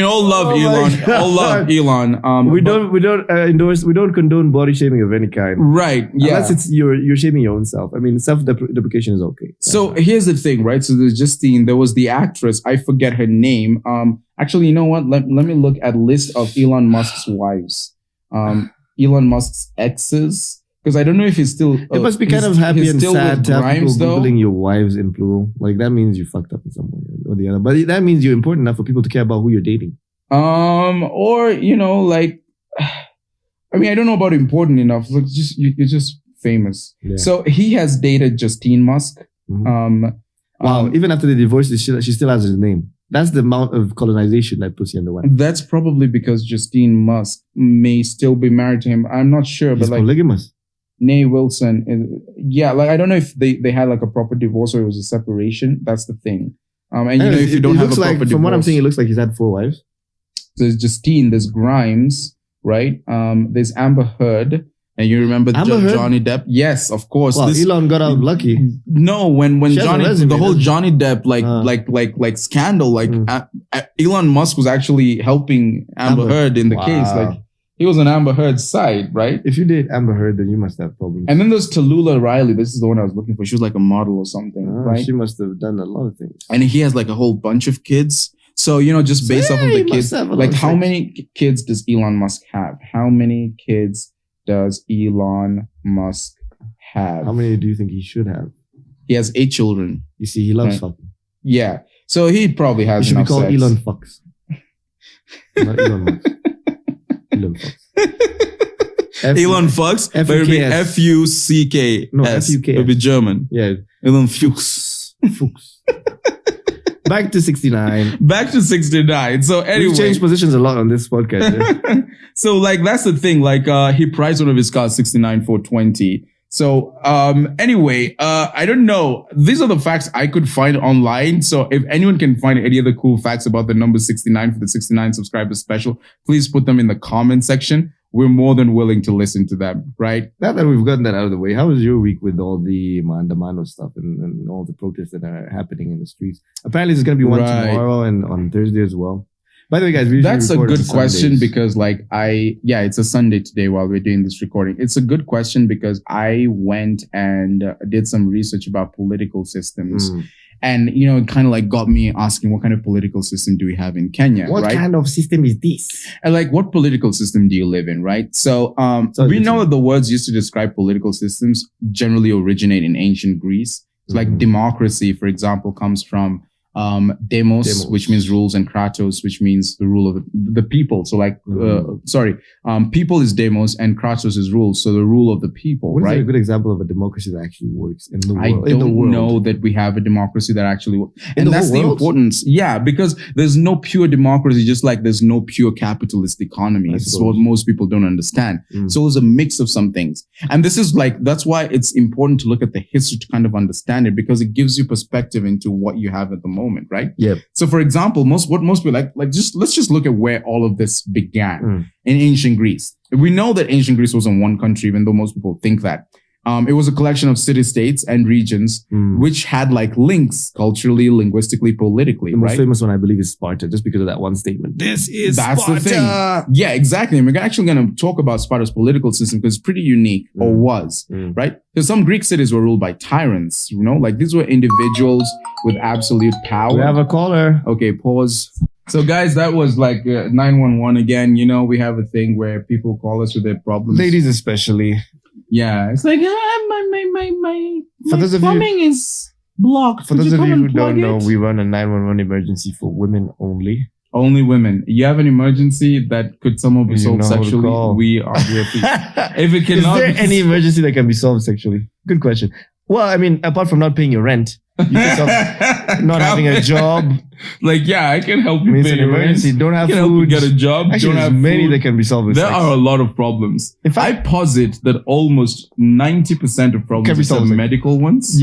all love Elon, all love Elon. We don't endorse, we don't condone body shaming of any kind. Right. Yeah. Unless it's you're shaming your own self. I mean, self-deprecation is okay. So here's the thing, right? So there's Justine. There was the actress. I forget her name. Actually, you know what? Let me look at list of Elon Musk's wives. Elon Musk's exes. Because I don't know if he's still... it must be kind of happy and sad to have people Googling your wives in plural. Like, that means you fucked up in some way or the other. But that means you're important enough for people to care about who you're dating. Or, I don't know about important enough. Look, you're just famous. Yeah. So he has dated Justine Musk. Mm-hmm. Wow. Even after the divorce, she still has his name. That's the amount of colonization that puts you in the way. That's probably because Justine Musk may still be married to him. I'm not sure. He's polygamous. Nay Wilson, I don't know if they had like a proper divorce or it was a separation. That's the thing. If you don't have a proper divorce, from what I'm saying, it looks like he's had 4 wives. So there's Justine, there's Grimes, right? There's Amber Heard, And you remember Johnny Depp? Yes, of course. Well, Elon got out lucky. No, when Johnny, the whole Johnny Depp like scandal, Elon Musk was actually helping Amber Heard in the case. Like he was on Amber Heard's side, right? If you did Amber Heard, then you must have problems. And then there's Tallulah Riley. This is the one I was looking for. She was like a model or something, right? She must have done a lot of things. And he has like a whole bunch of kids. So, just based off of the kids, like how many kids does Elon Musk have? How many kids does Elon Musk have? How many do you think he should have? He has 8 children. You see, he loves fucking. Yeah. So he probably has enough sex. He should be called Elon Fucks. Not Elon Musk. Elon Fucks. Elon Fucks? But it would be F-U-C-K-S. No, F-U-K-S. It would be German. Yeah. Elon Fuchs. Fuchs. Back to 69. Back to 69. So anyway. We've changed positions a lot on this podcast. Yeah? So that's the thing. He priced one of his cars 69,420. So anyway, I don't know. These are the facts I could find online. So if anyone can find any other cool facts about the number 69 for the 69 subscriber special, please put them in the comment section. We're more than willing to listen to them, right? Now that we've gotten that out of the way, how was your week with all the Mandamano stuff and all the protests that are happening in the streets? Apparently, there's going to be one tomorrow and on Thursday as well. By the way, guys, that's a good question because it's a Sunday today while we're doing this recording. It's a good question because I went and did some research about political systems. And, it kind of got me asking, what kind of political system do we have in Kenya? What kind of system is this? And what political system do you live in, right? So, we know that the words used to describe political systems generally originate in ancient Greece. So democracy, for example, comes from demos, which means rules, and kratos, which means the rule of the people. So people is demos and kratos is rules. So the rule of the people, what right? is a good example of a democracy that actually works in the world? I don't know that we have a democracy that actually works. And that's the importance. Yeah, because there's no pure democracy, just like there's no pure capitalist economy. It's what most people don't understand. So it's a mix of some things. And this is that's why it's important to look at the history to kind of understand it, because it gives you perspective into what you have at the moment, right? Yeah. So for example, most people let's just look at where all of this began in ancient Greece. We know that ancient Greece wasn't one country, even though most people think that. It was a collection of city-states and regions which had links culturally, linguistically, politically. The most famous one, I believe, is Sparta, just because of that one statement. That's Sparta. The thing. Yeah, exactly. And we're actually going to talk about Sparta's political system because it's pretty unique, or was, right? Because some Greek cities were ruled by tyrants, these were individuals with absolute power. We have a caller. Okay, pause. So guys, that was 911 again. We have a thing where people call us with their problems. Ladies especially. Yeah, it's my plumbing is blocked. For those of you who don't know, we run a 911 emergency for women only. Only women. You have an emergency that could somehow be solved sexually? We are here. If it cannot, is there any emergency that can be solved sexually? Good question. Well, I mean, apart from not paying your rent, you can solve not having a job. I can help you pay your rent. Don't have food. Help you get a job. Actually, don't have many food. that can be solved with There sex. are a lot of problems. In fact, I posit that almost 90% of problems, except medical ones,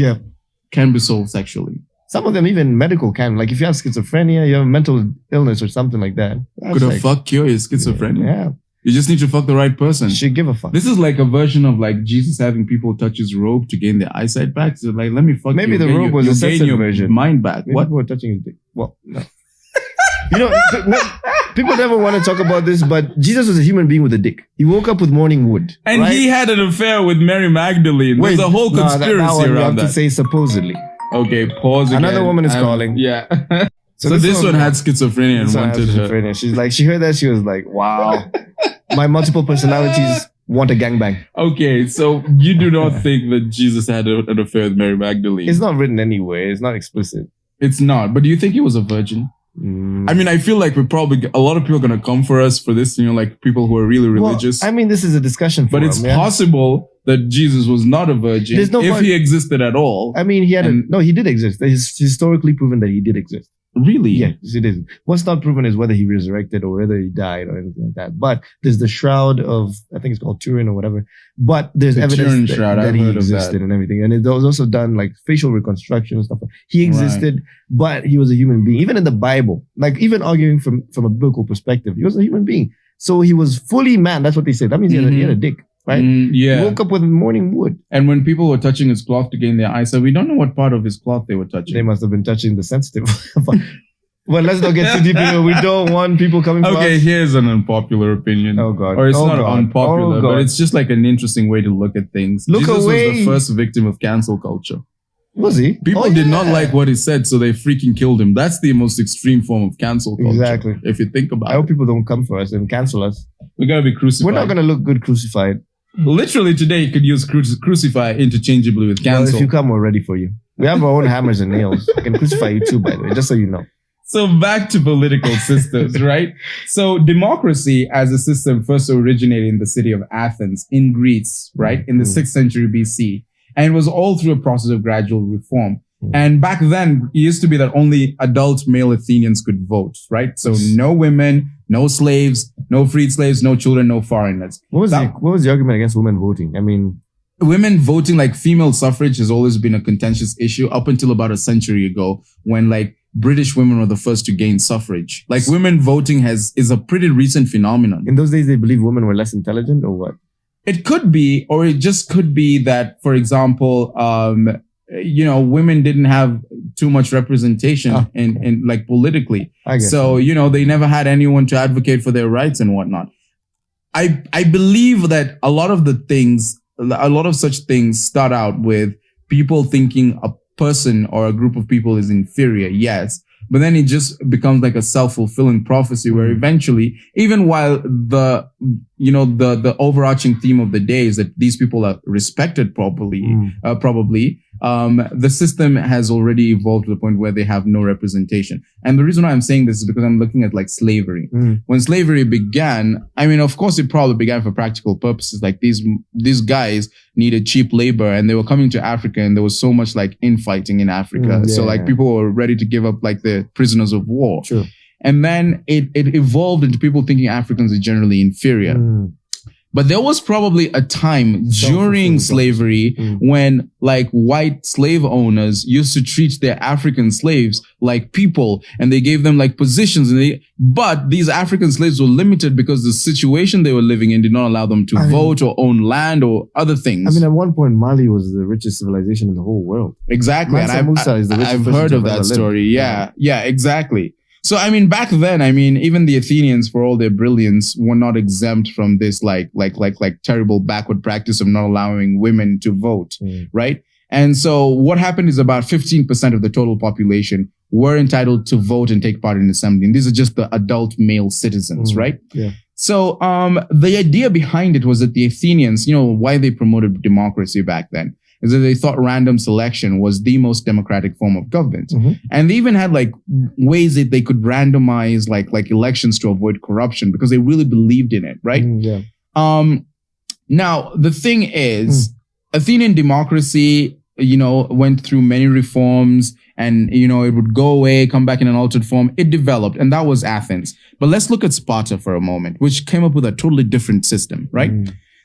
can be solved sexually. Some of them even medical can. Like if you have schizophrenia, you have a mental illness or something like that. Could a fuck cure your schizophrenia? Yeah. You just need to fuck the right person. Should give a fuck. This is like a version of Jesus having people touch his robe to gain their eyesight back. So let me fuck Maybe you. Maybe the robe was a censored version. Mind back. Maybe What? People were touching his dick. Well, no. People never want to talk about this, but Jesus was a human being with a dick. He woke up with morning wood. And he had an affair with Mary Magdalene. There's a whole conspiracy that one around you have that. to say supposedly. Okay, pause again. Another woman is calling. Yeah. So this one had schizophrenia and wanted her. She heard that, she was like, wow. My multiple personalities want a gangbang. Okay, so you do not think that Jesus had an affair with Mary Magdalene? It's not written anywhere. It's not explicit. It's not. But do you think he was a virgin? I mean, I feel like a lot of people are going to come for us for this, people who are really religious. Well, I mean, this is a discussion for But it's possible that Jesus was not a virgin if he existed at all. I mean, he did exist. It's historically proven that he did exist. Really? Yes, it is. What's not proven is whether he resurrected or whether he died or anything like that. But there's the shroud of, I think it's called Turin or whatever. But there's evidence that he existed and everything. And it was also done facial reconstruction and stuff. He existed, but he was a human being. Even in the Bible, even arguing from a biblical perspective, he was a human being. So he was fully man. That's what they say. That means he had a dick. right? Yeah. He woke up with morning wood. And when people were touching his cloth to gain their eyesight, we don't know what part of his cloth they were touching. They must have been touching the sensitive. Well, let's not get too deep into it. We don't want people coming for us. Okay, here's an unpopular opinion. Oh, God. Or it's Oh, not God. unpopular, Oh, God. but it's just like an interesting way to look at things. Look Jesus away. was the first victim of cancel culture. Was he? People did not like what he said, so they freaking killed him. That's the most extreme form of cancel culture. Exactly. If you think about I hope people don't come for us and cancel us. We gotta be crucified. We're not going to look good crucified. Literally today, you could use crucify interchangeably with Well, cancel. if you come, we're ready for you. We have our own hammers and nails. I can crucify you too, by the way, just so you know. So back to political systems, right? So democracy as a system first originated in the city of Athens in Greece, right? In the 6th century BC. And it was all through a process of gradual reform. And back then, it used to be that only adult male Athenians could vote, right? So no women, no slaves, no freed slaves, no children, no foreigners. What was the argument against women voting? I mean, women voting, like female suffrage has always been a contentious issue up until about a century ago when like British women were the first to gain suffrage. Like women voting is a pretty recent phenomenon. in those days, they believed women were less intelligent or what? It could be, or it just could be that, for example, women didn't have too much representation in like politically. So, they never had anyone to advocate for their rights and whatnot. I believe that a lot of such things start out with people thinking a person or a group of people is inferior. Yes. But then it just becomes like a self-fulfilling prophecy where eventually, even while the overarching theme of the day is that these people are respected properly, the system has already evolved to the point where they have no representation. And the reason why I'm saying this is because I'm looking at like slavery. When slavery began, I mean, of course, it probably began for practical purposes. Like these guys needed cheap labor and they were coming to Africa and there was so much like infighting in Africa. So like people were ready to give up like the prisoners of war. True. And then it evolved into people thinking Africans are generally inferior. But there was probably a time during slavery when like white slave owners used to treat their African slaves like people and they gave them like positions. But these African slaves were limited because the situation they were living in did not allow them to vote or own land or other things. I mean, at one point, Mali was the richest civilization in the whole world. Exactly. Mansa And Musa is the richest I've person heard to of have that ever story. lived. Yeah, exactly. So, I mean, back then, I mean, even the Athenians, for all their brilliance, were not exempt from this like terrible backward practice of not allowing women to vote, right? And so what happened is about 15% of the total population were entitled to vote and take part in assembly. And these are just the adult male citizens, right? Yeah. So the idea behind it was that the Athenians, why they promoted democracy back then, is that they thought random selection was the most democratic form of government. And they even had like ways that they could randomize like elections to avoid corruption because they really believed in it, right? Now, the thing is, Athenian democracy, went through many reforms and, it would go away, come back in an altered form. It developed, and that was Athens. But let's look at Sparta for a moment, which came up with a totally different system, right?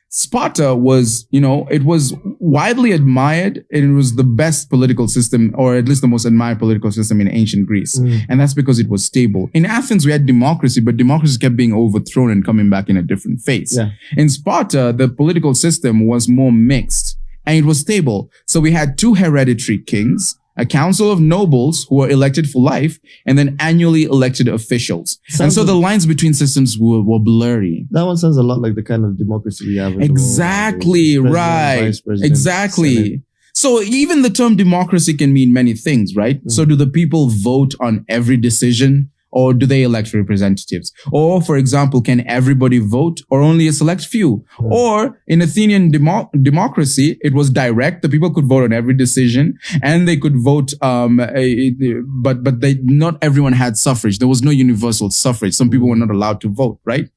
Sparta was, it was widely admired and it was the best political system, or at least the most admired political system in ancient Greece. And that's because it was stable. In Athens, we had democracy, but democracy kept being overthrown and coming back in a different phase. In Sparta, the political system was more mixed and it was stable. So we had 2 hereditary kings, a council of nobles who were elected for life, and then annually elected officials. And so the lines between systems were blurry. That one sounds a lot like the kind of democracy we have. Exactly, right. Exactly. Senate. So even the term democracy can mean many things, right? So do the people vote on every decision? Or do they elect representatives? Or, for example, can everybody vote or only a select few? Or in Athenian democracy, it was direct. The people could vote on every decision and they could vote, but not everyone had suffrage. There was no universal suffrage. Some people were not allowed to vote, right?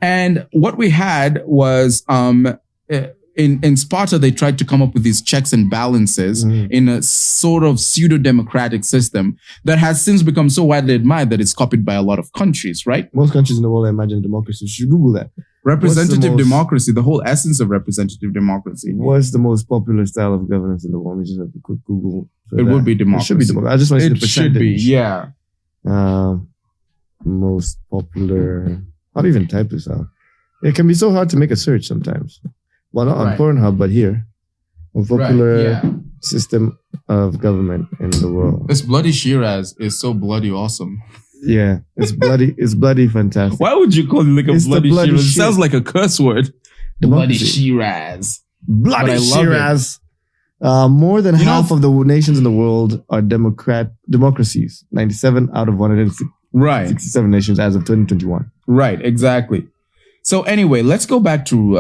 And what we had was, in Sparta, they tried to come up with these checks and balances in a sort of pseudo-democratic system that has since become so widely admired that it's copied by a lot of countries, right? Most countries in the world imagine democracy. You should Google that. Representative democracy, the whole essence of representative democracy. What's the most popular style of governance in the world? We just have to quick Google. It would be democracy. It should be democracy. I just want to see the percentage. It should be, yeah. Most popular. How do you even type this out? It can be so hard to make a search sometimes. Well, not on Pornhub, but here. A popular system of government in the world. This bloody Shiraz is so bloody awesome. Yeah, it's bloody. It's bloody fantastic. Why would you call it like a bloody Shiraz? It sounds like a curse word. Bloody Shiraz. Bloody Shiraz. More than half of the nations in the world are democracies. 97 out of 167 nations as of 2021. Right, exactly. So anyway, let's go back to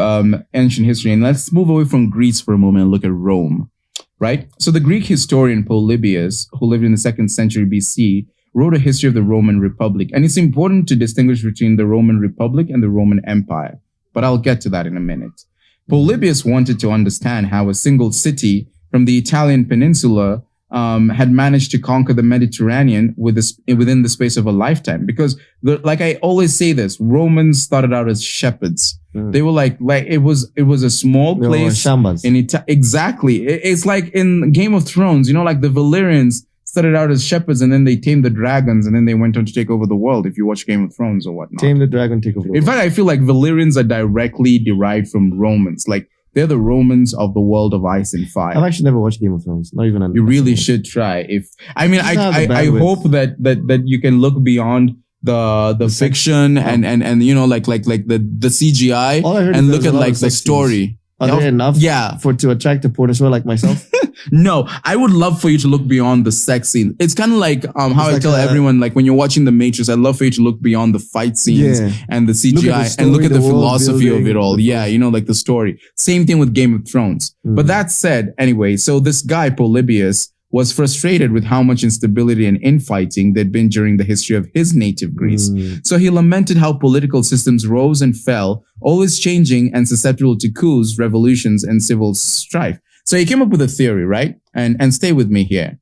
ancient history and let's move away from Greece for a moment and look at Rome. Right? So the Greek historian Polybius, who lived in the 2nd century BC, wrote a history of the Roman Republic. And it's important to distinguish between the Roman Republic and the Roman Empire. But I'll get to that in a minute. Polybius wanted to understand how a single city from the Italian peninsula had managed to conquer the Mediterranean within the space of a lifetime. Because, like I always say this, Romans started out as shepherds. They were like it was a small place in Italy. Exactly. It's like in Game of Thrones, you know, like the Valyrians started out as shepherds and then they tamed the dragons and then they went on to take over the world. If you watch Game of Thrones or whatnot. Tame the dragon, take over the world. In fact, I feel like Valyrians are directly derived from Romans. Like they're the Romans of the world of ice and fire. I've actually never watched Game of Thrones. Not even. You really should try. I hope that you can look beyond the fiction and you know like the CGI and look at like the story. Are there enough to attract a pornosaur like myself? No, I would love for you to look beyond the sex scene. It's kind of like how I tell everyone, like when you're watching The Matrix, I'd love for you to look beyond the fight scenes and the CGI and look at the philosophy of it all. Yeah, you know, like the story. Same thing with Game of Thrones. But that said, anyway, so this guy, Polybius, was frustrated with how much instability and infighting there'd been during the history of his native Greece. So he lamented how political systems rose and fell, always changing and susceptible to coups, revolutions, and civil strife. So he came up with a theory, right? And stay with me here.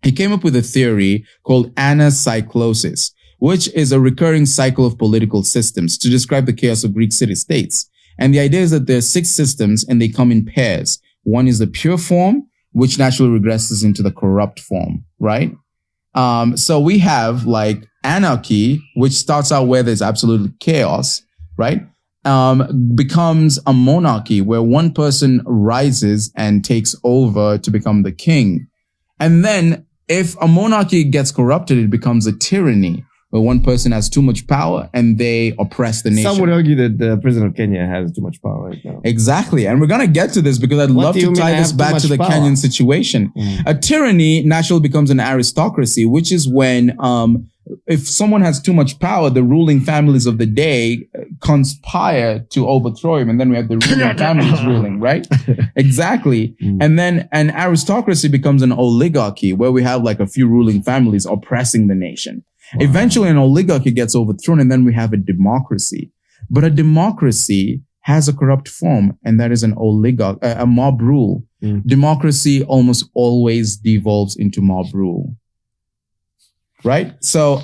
He came up with a theory called anacyclosis, which is a recurring cycle of political systems to describe the chaos of Greek city-states. And the idea is that there are 6 systems and they come in pairs. One is the pure form, which naturally regresses into the corrupt form, right? So we have like anarchy, which starts out where there's absolute chaos, right? Becomes a monarchy where one person rises and takes over to become the king. And then if a monarchy gets corrupted, it becomes a tyranny where one person has too much power and they oppress the nation. Some would argue that the president of Kenya has too much power right now. Exactly. And we're going to get to this because I'd love to tie this back to the Kenyan situation. A tyranny naturally becomes an aristocracy, which is when if someone has too much power, the ruling families of the day conspire to overthrow him. And then we have the ruling families ruling, right? Exactly. And then an aristocracy becomes an oligarchy where we have like a few ruling families oppressing the nation. Wow. Eventually an oligarchy gets overthrown and then we have a democracy. But a democracy has a corrupt form and that is an a mob rule. Democracy almost always devolves into mob rule. Right? So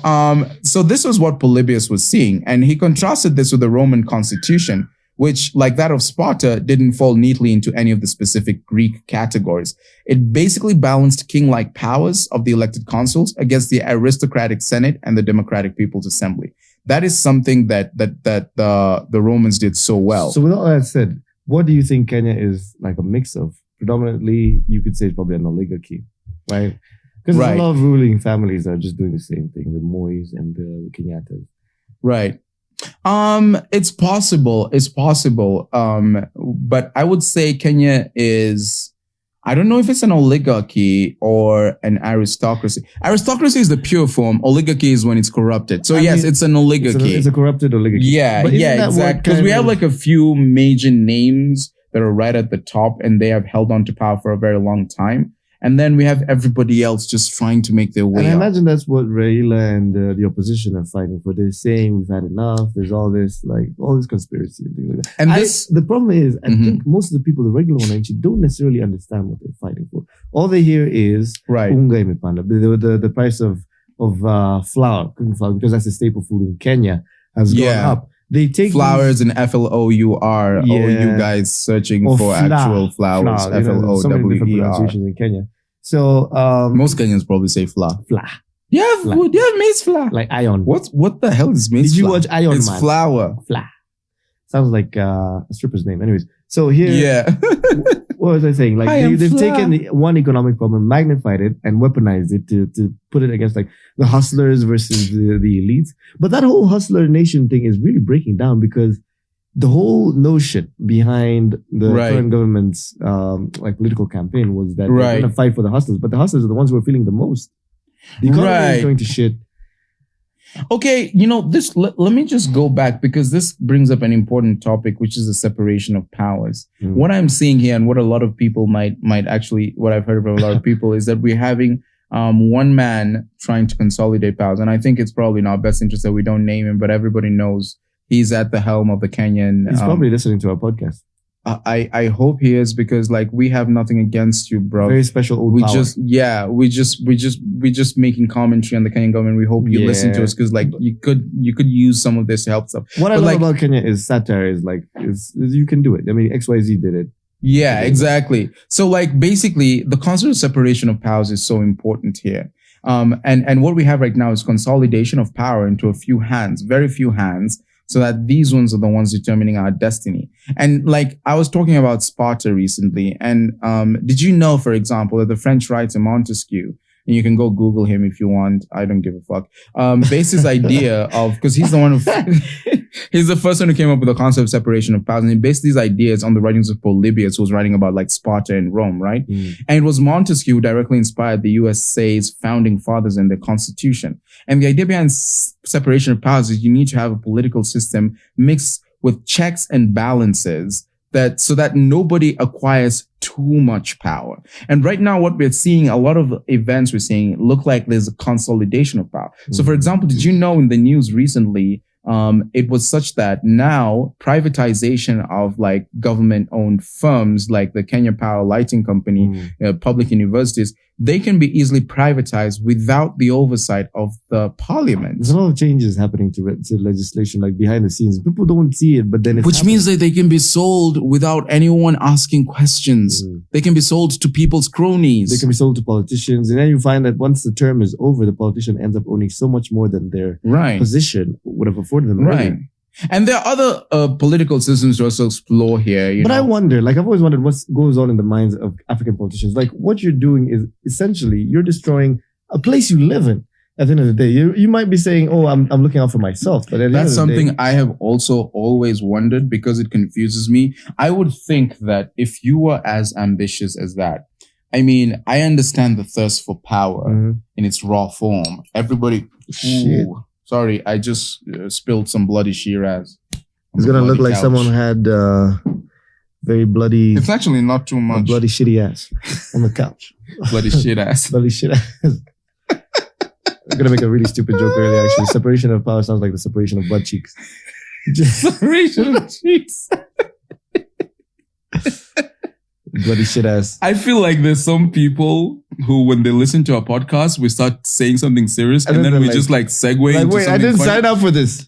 this was what Polybius was seeing. And he contrasted this with the Roman constitution, which, like that of Sparta, didn't fall neatly into any of the specific Greek categories. It basically balanced king-like powers of the elected consuls against the aristocratic Senate and the democratic People's Assembly. That is something that the Romans did so well. So with all that said, what do you think Kenya is like a mix of? Predominantly, you could say it's probably an oligarchy, right? Because a lot of ruling families are just doing the same thing, the Mois and the Kenyattas. Right. It's possible. But I would say Kenya is, I don't know if it's an oligarchy or an aristocracy. Aristocracy is the pure form. Oligarchy is when it's corrupted. So it's an oligarchy. It's a corrupted oligarchy. Yeah, exactly. Because we have like a few major names that are right at the top and they have held on to power for a very long time. And then we have everybody else just trying to make their way up. And I imagine that's what Raila and the opposition are fighting for. They're saying we've had enough. There's all this conspiracy and things like that. And the problem is, I think most of the people, the regular one, actually don't necessarily understand what they're fighting for. All they hear is unga imepanda, the price of flour, cooking flour, because that's a staple food in Kenya, has gone up. They take flowers and FLOUR. All you guys searching for actual flowers. FLOWER. So many different pronunciations in Kenya. So most Kenyans probably say flour. Flour. Yeah, maize flour. Like iron. What the hell is maize flour? Did you watch Iron Man? It's flour. Flour. Sounds like a stripper's name. Anyways, So here, Yeah. what was I saying? Like they've taken one economic problem, magnified it, and weaponized it to put it against like the hustlers versus the elites. But that whole hustler nation thing is really breaking down because the whole notion behind the current government's like political campaign was that they're going to fight for the hustlers, but the hustlers are the ones who are feeling the most. The economy is going to shit. Okay, this. Let me just go back because this brings up an important topic, which is the separation of powers. What I'm seeing here, and what a lot of people might actually, what I've heard from a lot of people, is that we're having one man trying to consolidate powers, and I think it's probably in our best interest that we don't name him, but everybody knows he's at the helm of the Kenyan. He's probably listening to our podcast. I hope he is because like we have nothing against you, bro. Very special old power. We just making commentary on the Kenyan government. We hope you listen to us because like you could use some of this to help stuff. What I love about Kenya is satire is like is you can do it. I mean XYZ did it. Yeah, exactly. So like basically the concept of separation of powers is so important here. And what we have right now is consolidation of power into a few hands, very few hands. So that these ones are the ones determining our destiny. And like I was talking about Sparta recently, and did you know, for example, that the French writer Montesquieu, and you can go Google him if you want, I don't give a fuck, based his idea of, because he's the one who, he's the first one who came up with the concept of separation of powers, and he based these ideas on the writings of Polybius, who was writing about like Sparta and Rome, right? And it was Montesquieu who directly inspired the USA's founding fathers and their constitution. And the idea behind separation of powers is you need to have a political system mixed with checks and balances so that nobody acquires too much power. And right now, what we're seeing, a lot of events we're seeing look like there's a consolidation of power. So for example, did you know in the news recently, it was such that now privatization of like government-owned firms like the Kenya Power Lighting Company, public universities, they can be easily privatized without the oversight of the parliament. There's a lot of changes happening to legislation like behind the scenes. People don't see it, but then it's Which means that they can be sold without anyone asking questions. They can be sold to people's cronies. They can be sold to politicians. And then you find that once the term is over, the politician ends up owning so much more than their position would have afforded them. Right. And there are other political systems to also explore here. But I wonder, like I've always wondered what goes on in the minds of African politicians. Like what you're doing is essentially you're destroying a place you live in. At the end of the day, you might be saying, "Oh, I'm looking out for myself," but that's something I have also always wondered because it confuses me. I would think that if you were as ambitious as that, I mean, I understand the thirst for power in its raw form. Everybody. Shit. Sorry, I just spilled some bloody Shiraz. It's gonna look like someone had very bloody. It's actually not too much. Bloody shitty ass on the couch. Bloody shit ass. Bloody shit ass. I'm gonna make a really stupid joke earlier. Actually, separation of power sounds like the separation of butt cheeks. Separation of cheeks. Bloody shit ass. I feel like there's some people who, when they listen to our podcast, we start saying something serious and then we just like segue into wait, something I didn't funny. sign up for this.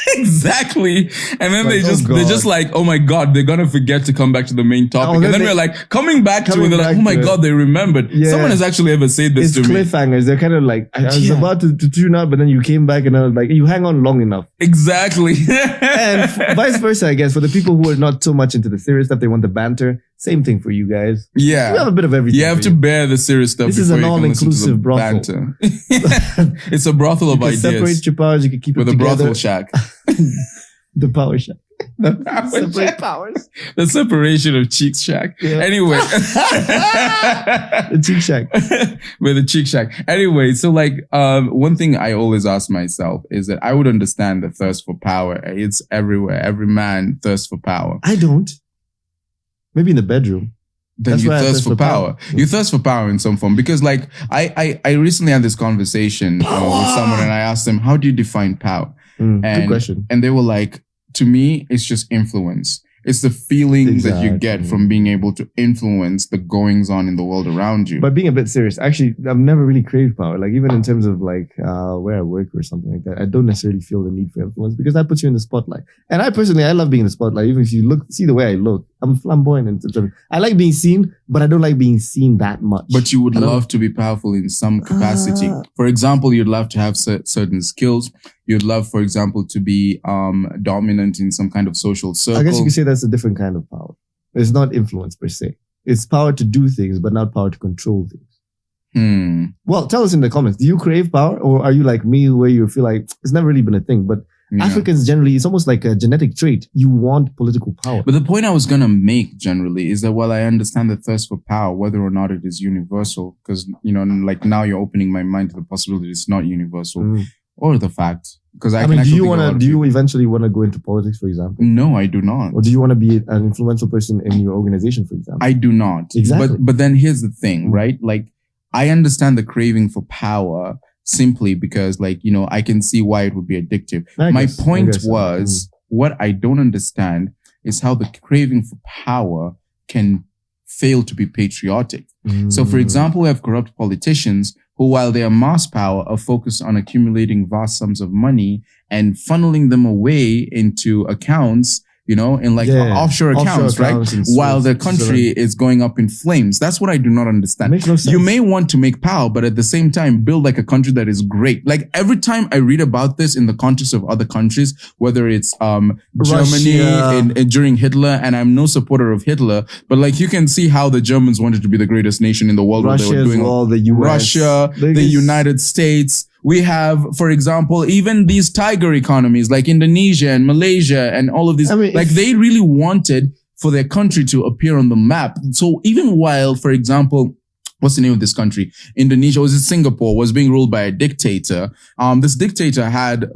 Exactly. And then they're just like, oh my God, they're going to forget to come back to the main topic. And then we're like, coming back to it, they're like, oh my God, they remembered. Yeah. Someone has actually ever said this to me. It's cliffhangers. They're kind of like, I was about to tune out, but then you came back and I was like, you hang on long enough. Exactly. And vice versa, I guess, for the people who are not so much into the serious stuff, they want the banter. Same thing for you guys. Yeah. You have a bit of everything. You have to bear the serious stuff. This is an all-inclusive brothel. It's a brothel of ideas. Separate your powers, you can keep with it together. With a brothel shack. The power shack. The power separate shack. Powers. The separation of cheeks shack. Yeah. Anyway. The cheek shack. With the cheek shack. Anyway, so like one thing I always ask myself is that I would understand the thirst for power. It's everywhere. Every man thirsts for power. I don't. Maybe in the bedroom. Then you thirst for power. You thirst for power in some form. Because like I recently had this conversation with someone and I asked them, how do you define power? Good question. And they were like, to me, it's just influence. It's the feeling that you get from being able to influence the goings on in the world around you. But being a bit serious, actually, I've never really craved power. Like even in terms of like where I work or something like that, I don't necessarily feel the need for influence because that puts you in the spotlight. And I personally, I love being in the spotlight. Even if you see the way I look, I'm flamboyant in terms of, I like being seen, but I don't like being seen that much. But you would love to be powerful in some capacity. For example, you'd love to have certain skills. You'd love, for example, to be dominant in some kind of social circle. I guess you could say that's a different kind of power. It's not influence per se. It's power to do things, but not power to control things. Well, tell us in the comments. Do you crave power, or are you like me, where you feel like it's never really been a thing? But Africans generally, it's almost like a genetic trait. You want political power. But the point I was going to make generally is that while I understand the thirst for power, whether or not it is universal, because, like now you're opening my mind to the possibility it's not universal, or the fact, because I mean, do you eventually want to go into politics, for example? No, I do not. Or do you want to be an influential person in your organization, for example? I do not. Exactly. But then here's the thing, right? Like, I understand the craving for power simply because, I can see why it would be addictive. My point was, what I don't understand is how the craving for power can fail to be patriotic. So, for example, we have corrupt politicians who, while they amass power, are focused on accumulating vast sums of money and funneling them away into accounts, in offshore accounts, right? While the country is going up in flames. That's what I do not understand. Makes no sense. You may want to make power, but at the same time, build like a country that is great. Like every time I read about this in the context of other countries, whether it's Germany during Hitler, and I'm no supporter of Hitler, but like you can see how the Germans wanted to be the greatest nation in the world. Russia, they were doing all the US, Russia, the United States. We have, for example, even these tiger economies like Indonesia and Malaysia and all of these, they really wanted for their country to appear on the map. So even while, for example, what's the name of this country? Indonesia, was it Singapore, was being ruled by a dictator. This dictator had,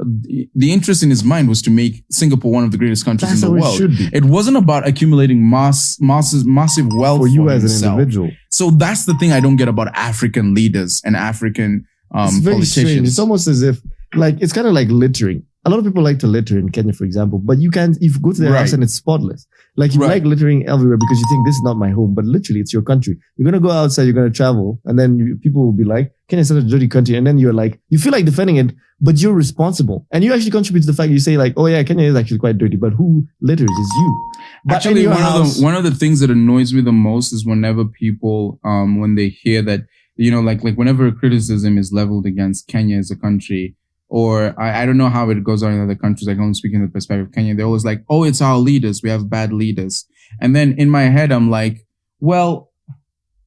the interest in his mind was to make Singapore one of the greatest countries in the world. It wasn't about accumulating massive wealth for you as an individual. So that's the thing I don't get about African leaders and African it's very politicians. Strange. It's almost as if, it's kind of like littering. A lot of people like to litter in Kenya, for example, but you go to their house and it's spotless. Like you like littering everywhere because you think this is not my home, but literally it's your country. You're going to go outside, you're going to travel, and then people will be like, Kenya is such a dirty country. And then you're like, you feel like defending it, but you're responsible. And you actually contribute to the fact you say like, oh yeah, Kenya is actually quite dirty, but who litters is you. But actually, one of the things that annoys me the most is whenever people, when they hear that, whenever a criticism is leveled against Kenya as a country, or I don't know how it goes on in other countries. I can only speak in the perspective of Kenya. They're always like, oh, it's our leaders. We have bad leaders. And then in my head, I'm like, well,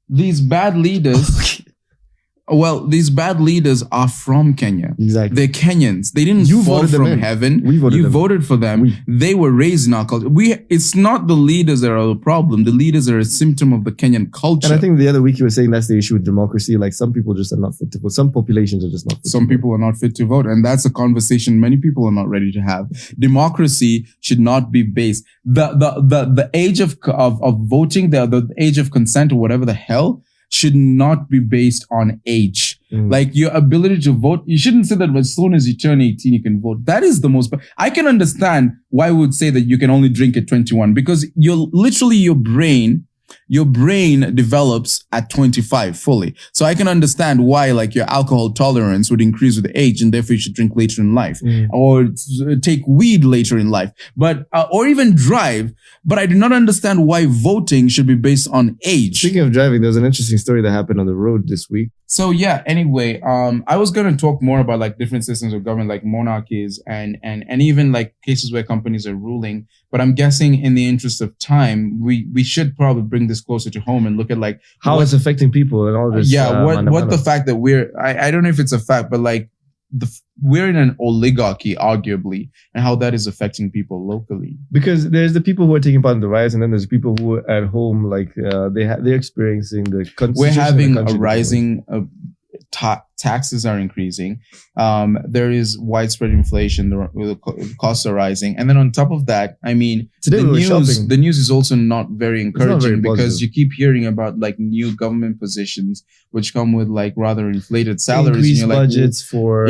these bad leaders are from Kenya. Exactly. They're Kenyans. They didn't fall from heaven. You voted for them. They were raised in our culture. It's not the leaders that are the problem. The leaders are a symptom of the Kenyan culture. And I think the other week you were saying that's the issue with democracy. Like some people just are not fit to vote. Some populations are just not fit Some people are not fit to vote. And that's a conversation many people are not ready to have. Democracy should not be based. The age of voting, the age of consent or whatever the hell, should not be based on age. Like your ability to vote, you shouldn't say that as soon as you turn 18, you can vote. That is the most, I can understand why we would say that you can only drink at 21 because your brain develops at 25 fully. So I can understand why your alcohol tolerance would increase with age and therefore you should drink later in life or take weed later in life, but, or even drive. But I do not understand why voting should be based on age. Speaking of driving, there's an interesting story that happened on the road this week. So yeah, anyway, I was going to talk more about different systems of government, like monarchies and even cases where companies are ruling. But I'm guessing in the interest of time, we should probably bring this closer to home and look at how it's affecting people and all this. Yeah, what the fact that I don't know if it's a fact, but we're in an oligarchy, arguably, and how that is affecting people locally. Because there's the people who are taking part in the riots, and then there's people who are at home, they're experiencing the. We're having a rising. Taxes are increasing. There is widespread inflation. The costs are rising, and then on top of that, I mean, the news is also not very encouraging because you keep hearing about new government positions which come with rather inflated salaries. Increased budgets for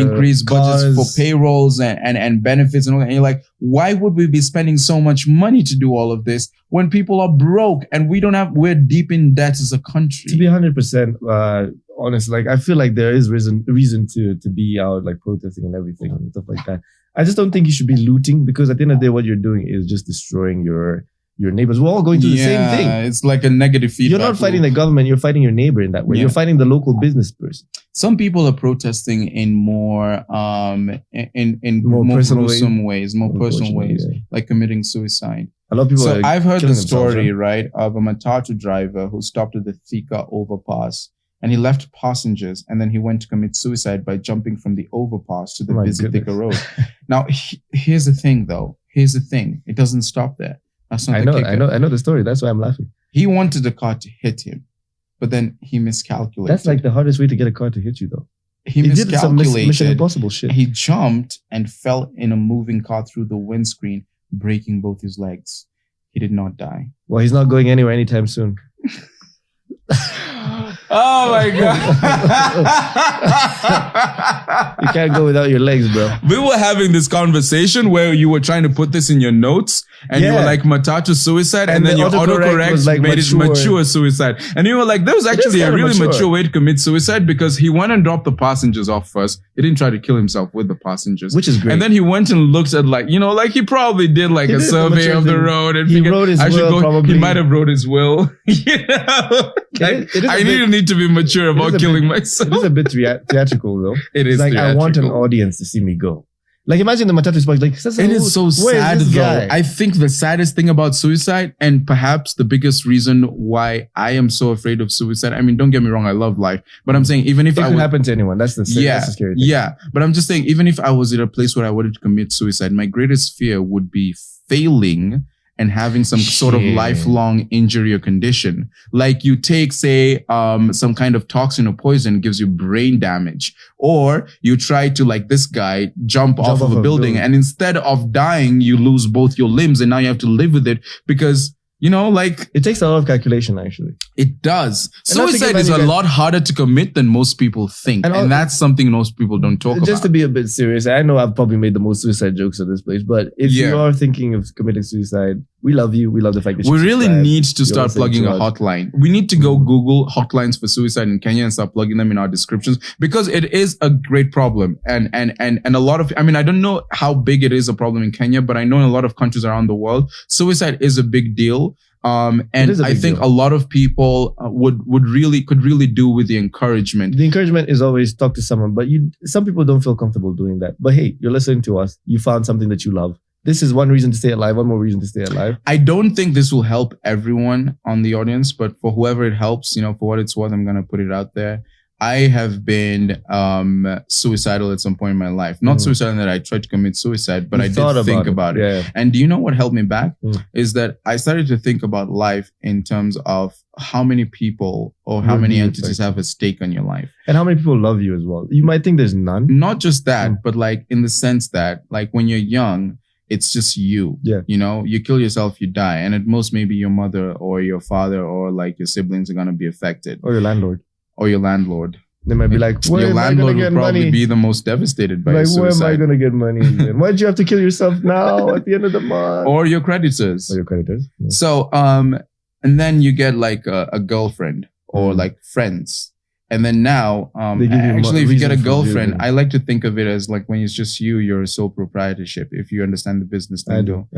payrolls and benefits and all that. And you're like, why would we be spending so much money to do all of this when people are broke and we're deep in debt as a country? To be 100%. Honest, I feel like there is reason to be out protesting and everything and stuff like that. I just don't think you should be looting because at the end of the day, what you're doing is just destroying your neighbors. We're all going through the same thing. It's like a negative feedback. You're not fighting the government. You're fighting your neighbor in that way. You're fighting the local business person. Some people are protesting in more more gruesome ways, more personal ways, like committing suicide. A lot of people. So I've heard the story, themselves, right, of a matatu driver who stopped at the Thika overpass and he left passengers and then he went to commit suicide by jumping from the overpass to the busy Thika road. Now, here's the thing, though. Here's the thing. It doesn't stop there. That's not I know the story. That's why I'm laughing. He wanted the car to hit him, but then he miscalculated. That's like the hardest way to get a car to hit you, though. He miscalculated. Did some Mission Impossible shit. He jumped and fell in a moving car through the windscreen, breaking both his legs. He did not die. Well, he's not going anywhere anytime soon. Oh my God. You can't go without your legs, bro. We were having this conversation where you were trying to put this in your notes and you were like matatu suicide and then your autocorrect like made it mature suicide. And you were like, there was actually a really mature way to commit suicide because he went and dropped the passengers off first. He didn't try to kill himself with the passengers. Which is great. And then he went and looked at like, like he probably did like a survey of the road and he wrote his will probably. He might have wrote his will. I need to be mature about killing myself. It is a bit theatrical though. It is like theatrical. I want an audience to see me go. Like imagine the matatu spot. Like it is so sad though. I think the saddest thing about suicide, and perhaps the biggest reason why I am so afraid of suicide. I mean, don't get me wrong, I love life, but I'm saying even if it could happen to anyone, that's the scary thing. Yeah, but I'm just saying even if I was in a place where I wanted to commit suicide, my greatest fear would be failing and having some sort of lifelong injury or condition. Like you take, say, some kind of toxin or poison gives you brain damage. Or you try to, like this guy, jump off of a building and instead of dying, you lose both your limbs and now you have to live with it because, like... It takes a lot of calculation, actually. It does. Suicide is a lot harder to commit than most people think. And that's something most people don't talk about. Just to be a bit serious, I know I've probably made the most suicide jokes at this place, but if you are thinking of committing suicide, we love you. We love the fact that we really need to start plugging a hotline. We need to go Google hotlines for suicide in Kenya and start plugging them in our descriptions because it is a great problem. And a lot of, I mean, I don't know how big it is a problem in Kenya, but I know in a lot of countries around the world, suicide is a big deal. And I think a lot of people could really do with the encouragement. The encouragement is always talk to someone, but some people don't feel comfortable doing that. But hey, you're listening to us. You found something that you love. This is one reason to stay alive. One more reason to stay alive. I don't think this will help everyone on the audience, but for whoever it helps, for what it's worth, I'm going to put it out there. I have been suicidal at some point in my life. Not suicidal that I tried to commit suicide, but I did think about it. Yeah. And do you know what helped me back? Is that I started to think about life in terms of how many people or how many entities have a stake on your life. And how many people love you as well. You might think there's none. Not just that, but like in the sense that like when you're young, it's just you. Yeah. You kill yourself, you die. And at most maybe your mother or your father or like your siblings are going to be affected. Or your landlord. They might be like, your landlord will probably be the most devastated by your suicide. Where am I going to get money? Why'd you have to kill yourself now at the end of the month? Or your creditors. Yeah. So, and then you get like a girlfriend or like friends. And then now, actually, if you get a girlfriend, I like to think of it as like when it's just you're a sole proprietorship. If you understand the business lingo.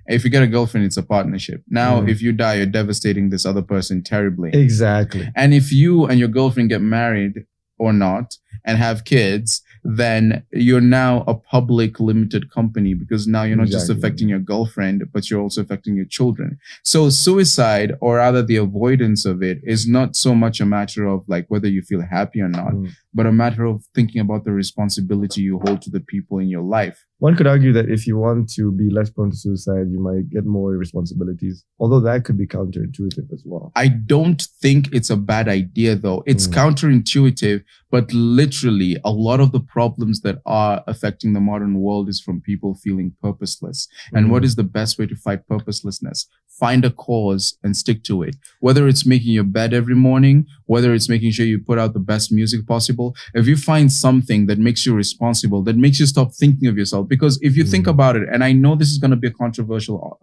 If you get a girlfriend, it's a partnership. Now, if you die, you're devastating this other person terribly. Exactly. And if you and your girlfriend get married or not and have kids, then you're now a public limited company because now you're not just affecting your girlfriend, but you're also affecting your children. So suicide, or rather the avoidance of it, is not so much a matter of like whether you feel happy or not, but a matter of thinking about the responsibility you hold to the people in your life. One could argue that if you want to be less prone to suicide, you might get more responsibilities. Although that could be counterintuitive as well. I don't think it's a bad idea though. It's counterintuitive, but literally a lot of the problems that are affecting the modern world is from people feeling purposeless. And what is the best way to fight purposelessness? Find a cause and stick to it. Whether it's making your bed every morning, whether it's making sure you put out the best music possible. If you find something that makes you responsible, that makes you stop thinking of yourself. Because if you think about it, and I know this is going to be a controversial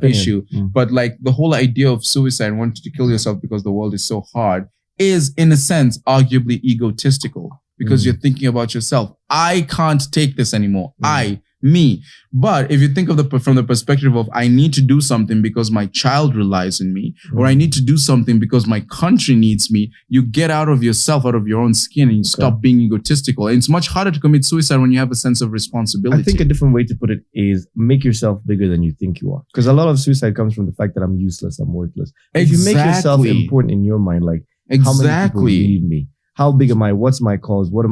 issue, but like the whole idea of suicide, wanting to kill yourself because the world is so hard, is in a sense arguably egotistical because you're thinking about yourself. I can't take this anymore. I, me. But if you think of from the perspective of I need to do something because my child relies on me, or I need to do something because my country needs me, you get out of yourself, out of your own skin, and you stop being egotistical. And it's much harder to commit suicide when you have a sense of responsibility. I think a different way to put it is make yourself bigger than you think you are. Because a lot of suicide comes from the fact that I'm useless, I'm worthless. If you make yourself important in your mind, like how many people need me? How big am I? What's my cause? What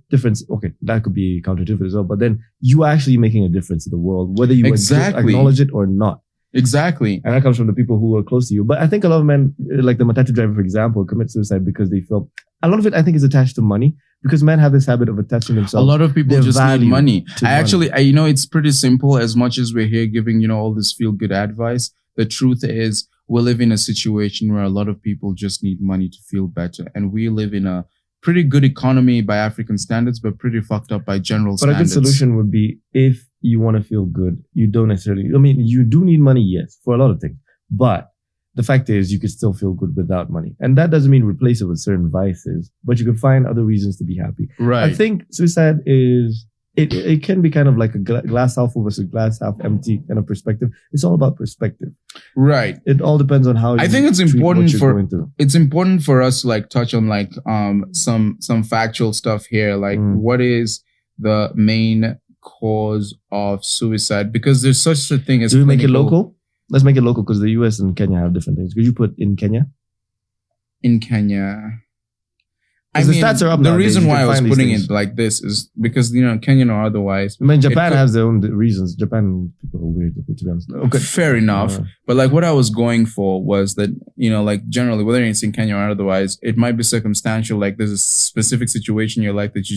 difference? Okay, that could be counterintuitive as well. But then you are actually making a difference in the world, whether you acknowledge it or not. Exactly. And that comes from the people who are close to you. But I think a lot of men, like the matatu driver, for example, commit suicide because they feel, a lot of it I think is attached to money, because men have this habit of attaching themselves. A lot of people just need money. It's pretty simple. As much as we're here giving, all this feel good advice, the truth is we live in a situation where a lot of people just need money to feel better. And we live in a pretty good economy by African standards, but pretty fucked up by general standards. But a good solution would be, if you want to feel good, you don't necessarily, you do need money, yes, for a lot of things. But the fact is, you can still feel good without money. And that doesn't mean replace it with certain vices, but you can find other reasons to be happy. Right. I think suicide is, it can be kind of like a glass half full versus glass half empty kind of perspective. It's all about perspective. Right. It all depends on how I think it's important for us to like touch on like some factual stuff here. Like what is the main cause of suicide? Because there's such a thing as Do we make it local? Let's make it local, because the US and Kenya have different things. Could you put in Kenya? In Kenya. The stats are up. The reason why I was putting it like this is because, Kenyan or otherwise. Japan has their own reasons. Japan people are weird, to be honest. Okay. Fair enough. But like what I was going for was that, like generally, whether it's in Kenya or otherwise, it might be circumstantial. Like there's a specific situation in your life that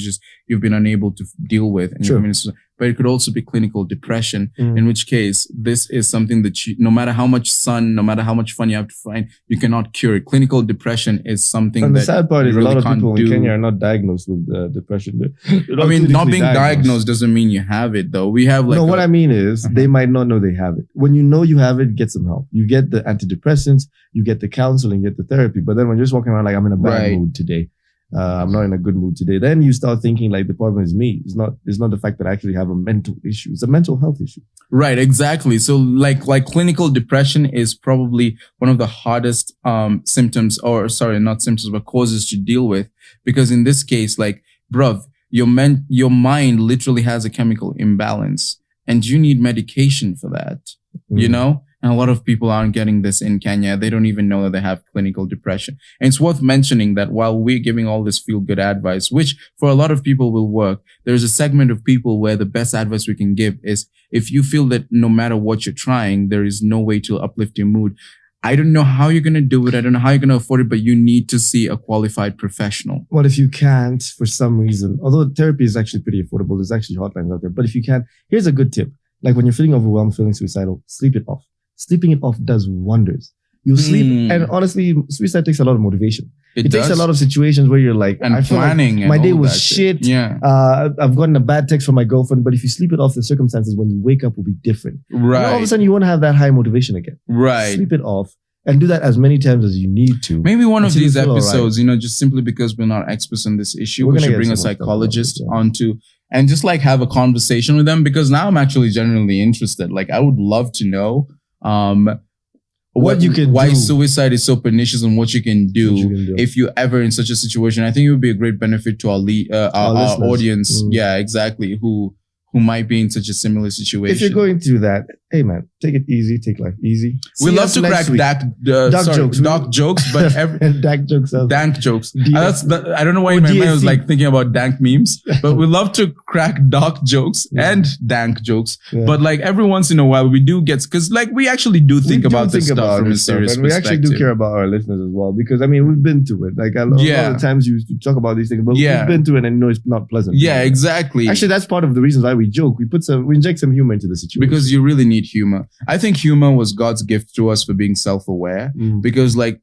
you've been unable to deal with. And but it could also be clinical depression, in which case this is something that no matter how much sun, no matter how much fun you have to find, you cannot cure it. Clinical depression is something and that the sad part is really a lot of people in Kenya are not diagnosed with depression. Not being diagnosed doesn't mean you have it, though. We have like what I mean is they might not know they have it. When you know you have it, get some help. You get the antidepressants, you get the counseling, get the therapy. But then when you're just walking around like, I'm in a bad mood today, I'm not in a good mood today, then you start thinking like the problem is me. It's not the fact that I actually have a mental issue. It's a mental health issue. Right, exactly. So like clinical depression is probably one of the hardest symptoms, or sorry, not symptoms, but causes to deal with. Because in this case, like, bruv, your mind literally has a chemical imbalance, and you need medication for that, And a lot of people aren't getting this in Kenya. They don't even know that they have clinical depression. And it's worth mentioning that while we're giving all this feel-good advice, which for a lot of people will work, there's a segment of people where the best advice we can give is, if you feel that no matter what you're trying, there is no way to uplift your mood, I don't know how you're going to do it. I don't know how you're going to afford it, but you need to see a qualified professional. Well, if you can't, for some reason, although therapy is actually pretty affordable, there's actually hotlines out there. But if you can't, here's a good tip. Like when you're feeling overwhelmed, feeling suicidal, sleep it off. Sleeping it off does wonders. You sleep, and honestly, suicide takes a lot of motivation. It takes a lot of situations where you're like, and planning. Like my day was shit. Yeah. I've gotten a bad text from my girlfriend, but if you sleep it off, the circumstances when you wake up will be different. Right. And all of a sudden, you won't have that high motivation again. Right. Sleep it off. And do that as many times as you need to. Maybe one of these episodes, just simply because we're not experts on this issue, we should bring a psychologist onto and just like have a conversation with them, because now I'm actually genuinely interested. Like I would love to know why suicide is so pernicious and what you can do if you're ever in such a situation. I think it would be a great benefit to our audience. Yeah, exactly. Who might be in such a similar situation. If you're going through that, hey man, take it easy, take life easy. We love to crack dark jokes, but dank jokes. I don't know why my mind was like thinking about dank memes, but we love to crack dark jokes and dank jokes. Yeah. But like every once in a while, we do get, because like we actually do think about this stuff from a serious perspective. We actually do care about our listeners as well, because I mean we've been through it. Like a lot of times you talk about these things, but we've been through it and know it's not pleasant. Yeah, exactly. Actually, that's part of the reasons why we joke. We inject some humor into the situation, because you really need humor. I think humor was God's gift to us for being self-aware, because like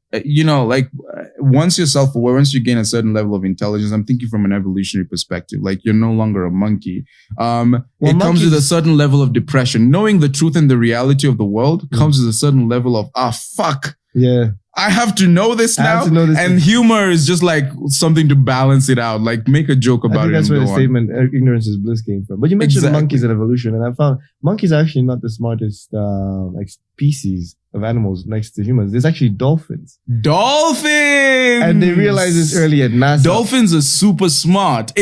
once you're self-aware, once you gain a certain level of intelligence, I'm thinking from an evolutionary perspective, like you're no longer a monkey. It comes with a certain level of depression. Knowing the truth and the reality of the world comes with a certain level of fuck. Yeah. I have to know this now. And humor is just like something to balance it out. Like make a joke about it. That's where the statement ignorance is bliss came from. But you mentioned monkeys and evolution, and I found monkeys are actually not the smartest like species of animals next to humans. There's actually dolphins. And they realized this early at NASA. Dolphins are super smart.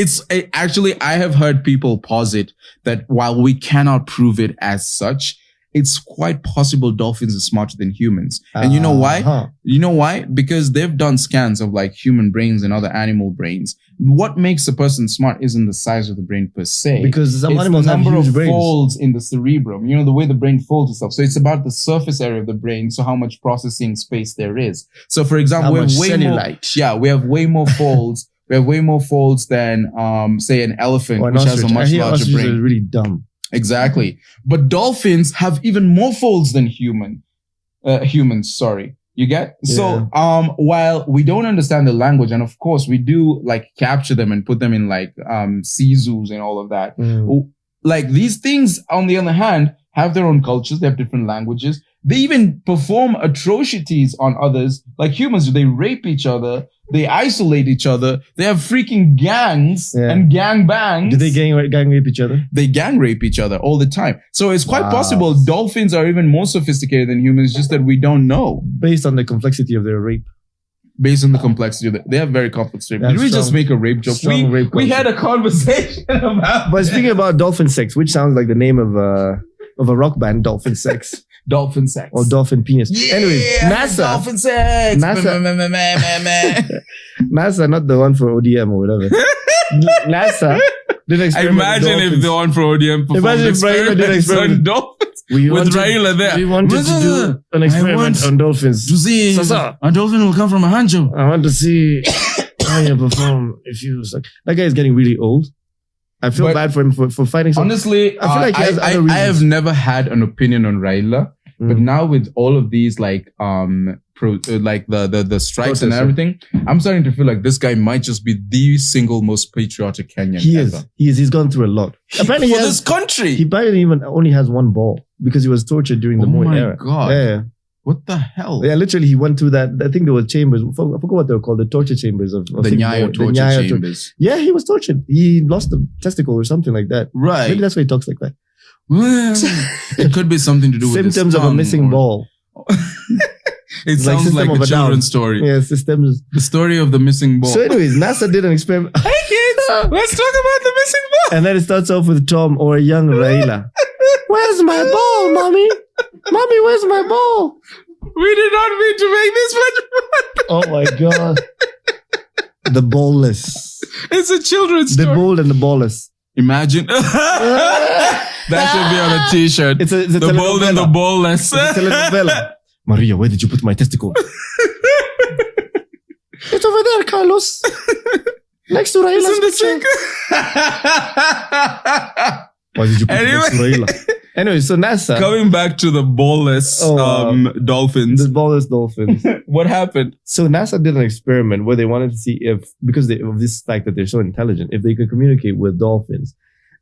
Actually, I have heard people posit that while we cannot prove it as such, it's quite possible dolphins are smarter than humans. And you know why? You know why? Because they've done scans of like human brains and other animal brains. What makes a person smart isn't the size of the brain per se. Because some animals have huge brains. It's the number of folds in the cerebrum. You know, the way the brain folds and stuff. So it's about the surface area of the brain. So how much processing space there is. So for example, we have way more folds. We have way more folds than, say, an elephant, which has a much larger brain. Are really dumb. Exactly. But dolphins have even more folds than humans, you get? Yeah. So, while we don't understand the language, and of course we do like capture them and put them in like, sea zoos and all of that. Like these things, on the other hand, have their own cultures. They have different languages. They even perform atrocities on others. Like humans do. They rape each other. They isolate each other. They have freaking gangs and gang bangs. Do they gang rape each other? They gang rape each other all the time. So it's quite possible dolphins are even more sophisticated than humans, just that we don't know. Based on the complexity of their rape. Based on the complexity of it. They have very complex rape. Did we just make a rape joke? We had a conversation about But speaking about dolphin sex, which sounds like the name of a rock band, Dolphin Sex. Dolphin sex. Or dolphin penis. Yeah, anyways, NASA. Dolphin sex. NASA, not the one for ODM or whatever. NASA did an experiment. Imagine if the one for ODM performed experiments on dolphins. With Raila there. We wanted to do an experiment on dolphins. To see a dolphin will come from a hanjo. I want to see how you perform if you suck. That guy is getting really old. I feel bad for him for fighting something. Honestly, I feel like he has other reasons. I have never had an opinion on Raila, but now with all of these like the strikes and everything, I'm starting to feel like this guy might just be the single most patriotic Kenyan ever. He is. He's gone through a lot. Apparently, for this country. He probably even only has one ball because he was tortured during the Moi era. Oh my God. Yeah. What the hell? Yeah, literally, he went through that. I think there were chambers. I forgot what they were called. The torture chambers of the Nyayo torture chambers. Yeah, he was tortured. He lost a testicle or something like that. Right. Maybe that's why he talks like that. Well, it could be something to do with symptoms of a missing ball. It sounds like a children's story. Yeah, systems. The story of the missing ball. So, anyways, NASA did an experiment. Hey kids, let's talk about the missing ball. And then it starts off with Tom or a young Raila. Where's my ball, mommy? Mommy, where's my ball? We did not mean to make this much. Oh my God. The ballless. It's a children's story. The bold and the ballless. Imagine. That should be on a t-shirt. It's a the bold and the ballless. It's a telenovela. Maria, where did you put my testicle? It's over there, Carlos. Next to Raila's picture. Why did you put it next to Raila? Anyway, so NASA. Coming back to the ballless dolphins. The ballless dolphins. What happened? So NASA did an experiment where they wanted to see if, because of this fact that they're so intelligent, if they could communicate with dolphins.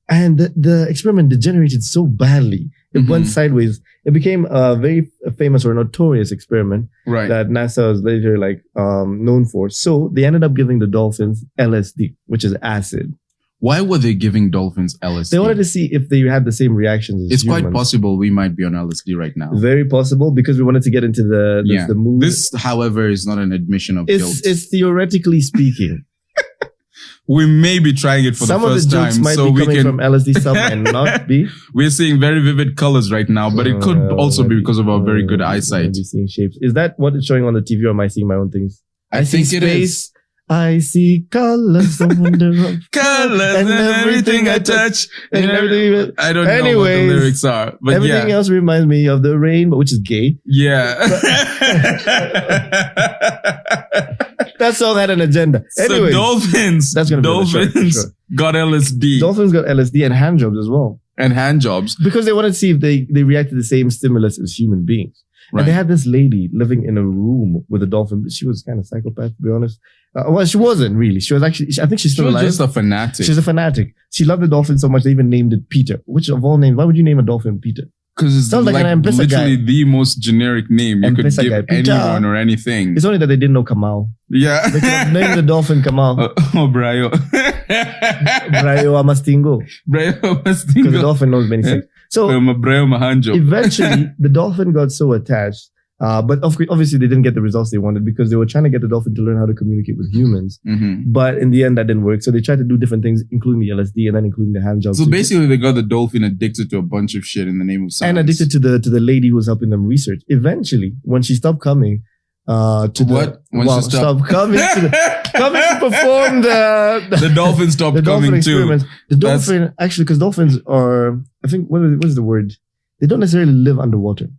And the experiment degenerated so badly. It went sideways. It became a very famous or notorious experiment that NASA was later known for. So they ended up giving the dolphins LSD, which is acid. Why were they giving dolphins LSD? They wanted to see if they had the same reactions as humans. It's quite possible we might be on LSD right now. Very possible, because we wanted to get into the mood. This, however, is not an admission of guilt. It's theoretically speaking. We may be trying it for the first time. Some of the jokes might be coming from LSD, some might not be. We're seeing very vivid colors right now, but it could also be because of our very good eyesight. Maybe seeing shapes. Is that what it's showing on the TV, or am I seeing my own things? I think it is. I see colors, I wonder of colors and everything I touch. And everything. I don't know what the lyrics are, but everything else reminds me of the rain, which is gay. Yeah. That song had an agenda. Anyways, so dolphins. That's gonna be got LSD. Dolphins got LSD and hand jobs as well. And hand jobs. Because they wanted to see if they react to the same stimulus as human beings. Right. And they had this lady living in a room with a dolphin. She was kind of psychopath, to be honest. Well, she wasn't really. She was actually, I think she's still alive. She was just a fanatic. She's a fanatic. She loved the dolphin so much they even named it Peter. Which of all names, why would you name a dolphin Peter? Because it's Sounds like an M-Pesa literally guy. the most generic name you could M-Pesa give guy. anyone or anything. It's only that they didn't know Kamau. Yeah. They could have named the dolphin Kamau. Brayo. Brayo Amastingo. Brayo Because the Mastingo. dolphin knows many things. So Brayo Mahanjo. eventually, the dolphin got so attached. But obviously, they didn't get the results they wanted because they were trying to get the dolphin to learn how to communicate with humans. Mm-hmm. But in the end, that didn't work. So they tried to do different things, including the LSD and then including the hand job. So basically, they got the dolphin addicted to a bunch of shit in the name of science. And addicted to the lady who was helping them research. Eventually, when she stopped coming stopped coming to perform the dolphin stopped the dolphin coming experiments. too. The dolphin actually, because dolphins are, I think, what is the word? They don't necessarily live underwater.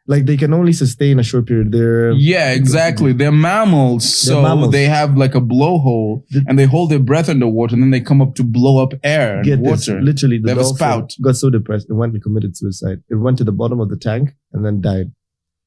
Like they can only sustain a short period. Yeah, exactly. They're mammals, so they have like a blowhole, and they hold their breath underwater, and then they come up to blow up air and water. Literally, the they have a dolphin spout. got so depressed, it went and committed suicide. It went to the bottom of the tank and then died.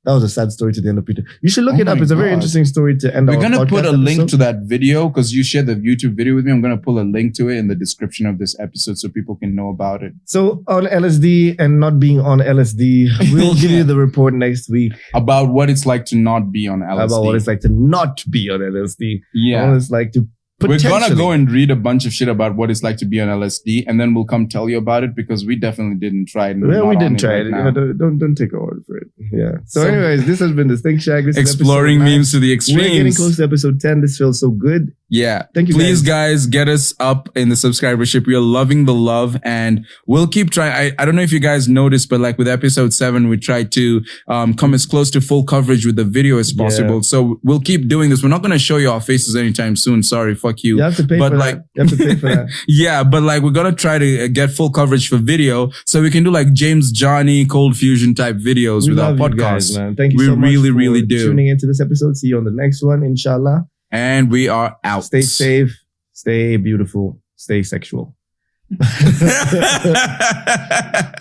That was a sad story to the end of Peter. You should look it up. It's a very interesting story to end. We're gonna put a link episode. to that video because you shared the YouTube video with me. I'm gonna pull a link to it in the description of this episode so people can know about it. So on LSD and not being on LSD, we'll give you the report next week about what it's like to not be on LSD. About what it's like to not be on LSD. Yeah, what it's like to. We're gonna go and read a bunch of shit about what it's like to be on LSD, and then we'll come tell you about it because we definitely didn't try it. Well, we didn't try it. Right, don't take our word for it. Yeah. So anyways, this has been the ThinkShack. This exploring memes to the extremes. We're getting close to episode 10. This feels so good. Yeah. Thank you. Please, guys, get us up in the subscribership. We are loving the love, and we'll keep trying. I don't know if you guys noticed, but like with episode 7, we tried to come as close to full coverage with the video as possible. Yeah. So we'll keep doing this. We're not going to show you our faces anytime soon. Sorry, fuck you. You have to pay for that. You have to pay for that. Yeah, but like we're gonna try to get full coverage for video, so we can do like James Johnny Cold Fusion type videos with our podcast. Guys, man. Thank you so much really for tuning into this episode. See you on the next one, inshallah. And we are out. Stay safe, stay beautiful, stay sexual.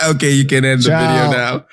Okay, you can end the video now.